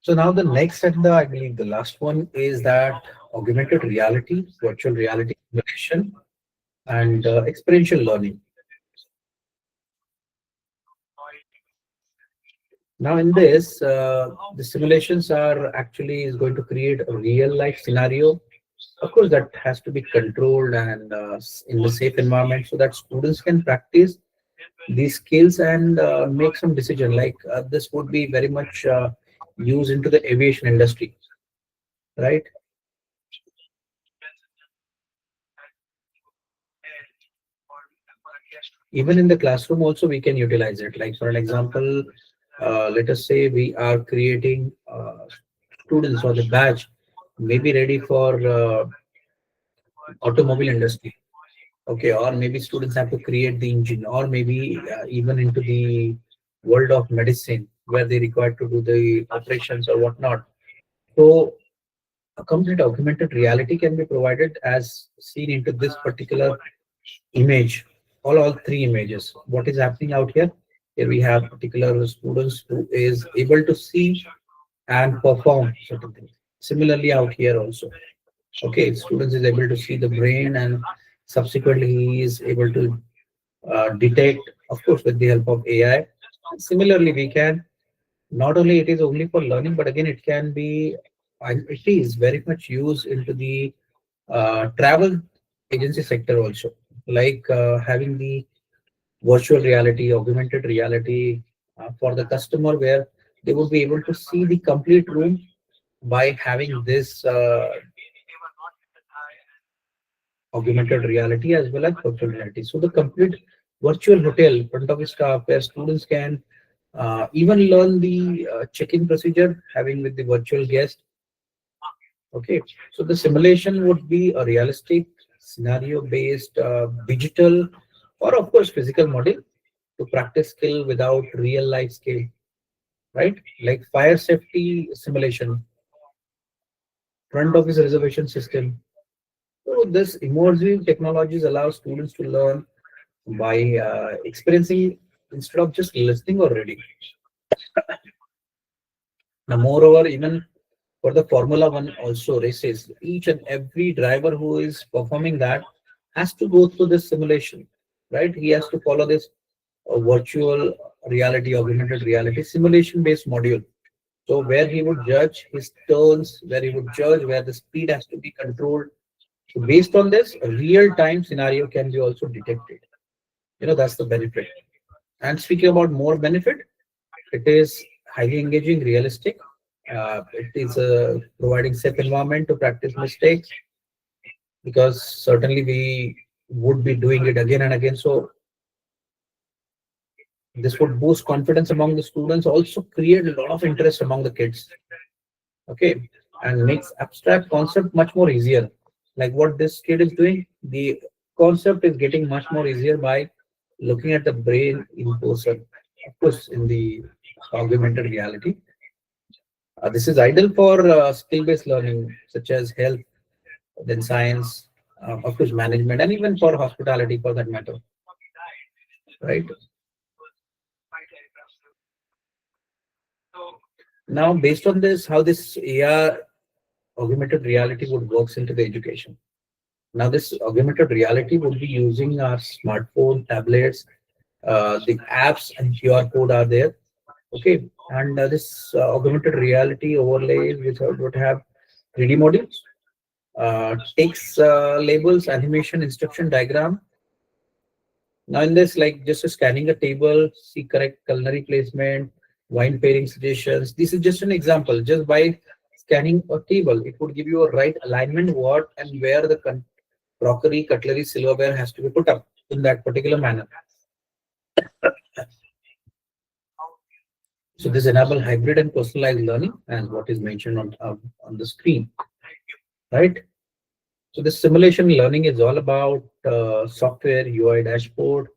So now the next and I believe the last one is that augmented reality, virtual reality simulation, and experiential learning. Now in this, the simulations are actually is going to create a real life scenario. Of course, that has to be controlled and in the safe environment so that students can practice these skills and make some decision. Like this would be very much used into the aviation industry, right? Even in the classroom also we can utilize it. Like for an example, let us say we are creating students or the batch may be ready for automobile industry. Okay, or maybe students have to create the engine, or maybe even into the world of medicine where they require to do the operations or whatnot. So a complete augmented reality can be provided as seen into this particular image, all three images. What is happening out here? Here we have particular students who is able to see and perform certain things. Similarly, out here also. Okay, students is able to see the brain and subsequently he is able to detect, of course, with the help of AI. Similarly, we can not only it is only for learning, but again it can be and it is very much used into the travel agency sector also, like having the virtual reality, augmented reality for the customer, where they would be able to see the complete room by having this augmented reality as well as virtual reality. So the complete virtual hotel front office staff where students can even learn the check-in procedure having with the virtual guest. Okay, so the simulation would be a realistic scenario-based digital or of course physical model to practice skill without real life skill, right? Like fire safety simulation, front office reservation system. So this immersive technologies allow students to learn by experiencing instead of just listening or reading. Now, moreover, even for the Formula One also races, each and every driver who is performing that has to go through this simulation, right? He has to follow this virtual reality, augmented reality simulation based module. So where he would judge his turns, where he would judge where the speed has to be controlled. So based on this, a real time scenario can be also detected. That's the benefit. And speaking about more benefit, it is highly engaging, realistic. It is providing safe environment to practice mistakes because certainly we would be doing it again and again. So this would boost confidence among the students, also create a lot of interest among the kids. Okay, and makes abstract concept much more easier. Like what this kid is doing, the concept is getting much more easier by looking at the brain in person. Of course, in the augmented reality. This is ideal for skill-based learning, such as health, then science, of course, management, and even for hospitality, for that matter. Right now, based on this, how this AR augmented reality would works into the education. Now, this augmented reality would be using our smartphone, tablets, the apps and QR code are there. Okay, and this augmented reality overlays which would have 3D modules, text labels, animation, instruction diagram. Now in this, like just scanning a table, see correct culinary placement, wine pairing suggestions. This is just an example. Just by scanning a table, it would give you a right alignment, what and where the crockery, cutlery, silverware has to be put up in that particular manner. So this enable hybrid and personalized learning as what is mentioned on the screen, right? So this simulation learning is all about software, UI dashboard,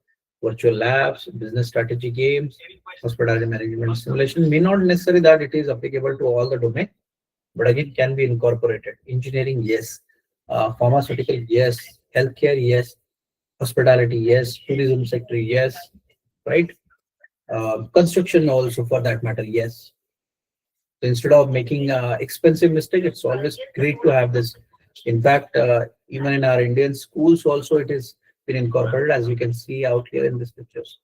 virtual labs, business strategy games, hospitality management simulation. May not necessarily that it is applicable to all the domain, but again can be incorporated. Engineering, yes. Pharmaceutical, yes. Healthcare, yes. Hospitality, yes. Tourism sector, yes. Right. Construction also for that matter, yes. So instead of making expensive mistake, it's always great to have this. In fact, even in our Indian schools also, it is been incorporated, as you can see out here in this pictures.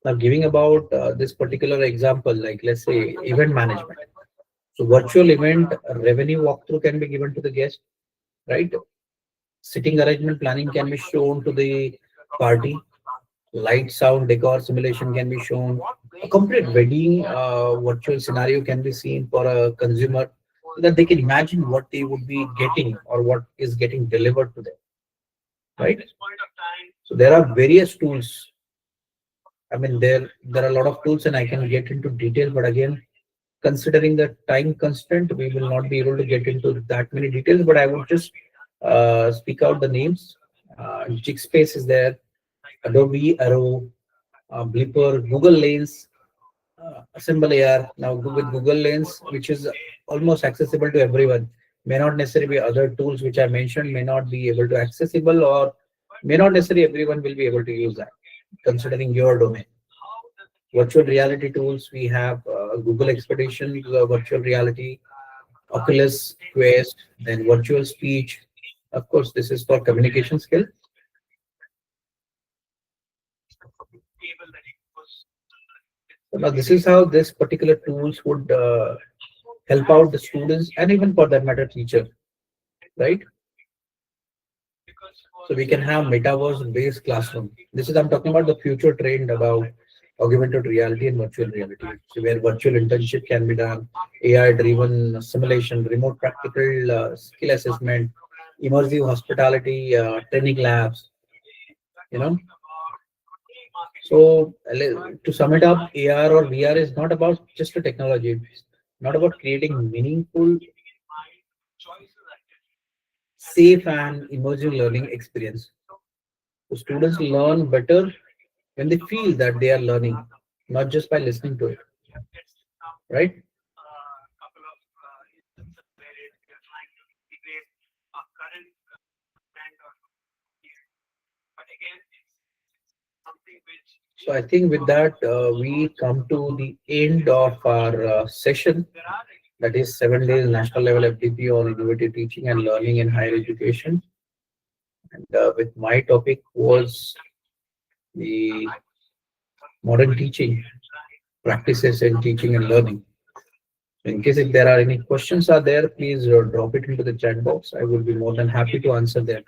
Now, giving about this particular example, like let's say event management. So virtual event revenue walkthrough can be given to the guest, right? Sitting arrangement planning can be shown to the party. Light, sound, decor simulation can be shown. A complete wedding virtual scenario can be seen for a consumer so that they can imagine what they would be getting or what is getting delivered to them, right? So there are various tools. I mean, there are a lot of tools, and I can get into detail, but again, considering the time constraint, we will not be able to get into that many details. But I would just speak out the names. Jigspace is there, Adobe Arrow, Blipper, Google Lens, Assemble AR. Now with Google Lens, which is almost accessible to everyone, may not necessarily be other tools which I mentioned may not be able to accessible, or may not necessarily everyone will be able to use that, considering your domain. Virtual reality tools, we have Google Expedition, virtual reality, Oculus Quest, then virtual speech. Of course, this is for communication skill. So now this is how this particular tools would help out the students and even for that matter teacher, right? So we can have metaverse based classroom. This is I'm talking about the future trend about augmented reality and virtual reality. So where virtual internship can be done, AI driven simulation, remote practical skill assessment, immersive hospitality, training labs, you know. So to sum it up, AR or VR is not about just a technology. It's not about creating meaningful, safe and immersive learning experience. So students learn better when they feel that they are learning, not just by listening to it, right? So I think with that, we come to the end of our session. That is 7 days national level FDP on innovative teaching and learning in higher education. And with my topic was the modern teaching practices in teaching and learning. In case if there are any questions are there, please drop it into the chat box. I will be more than happy to answer them.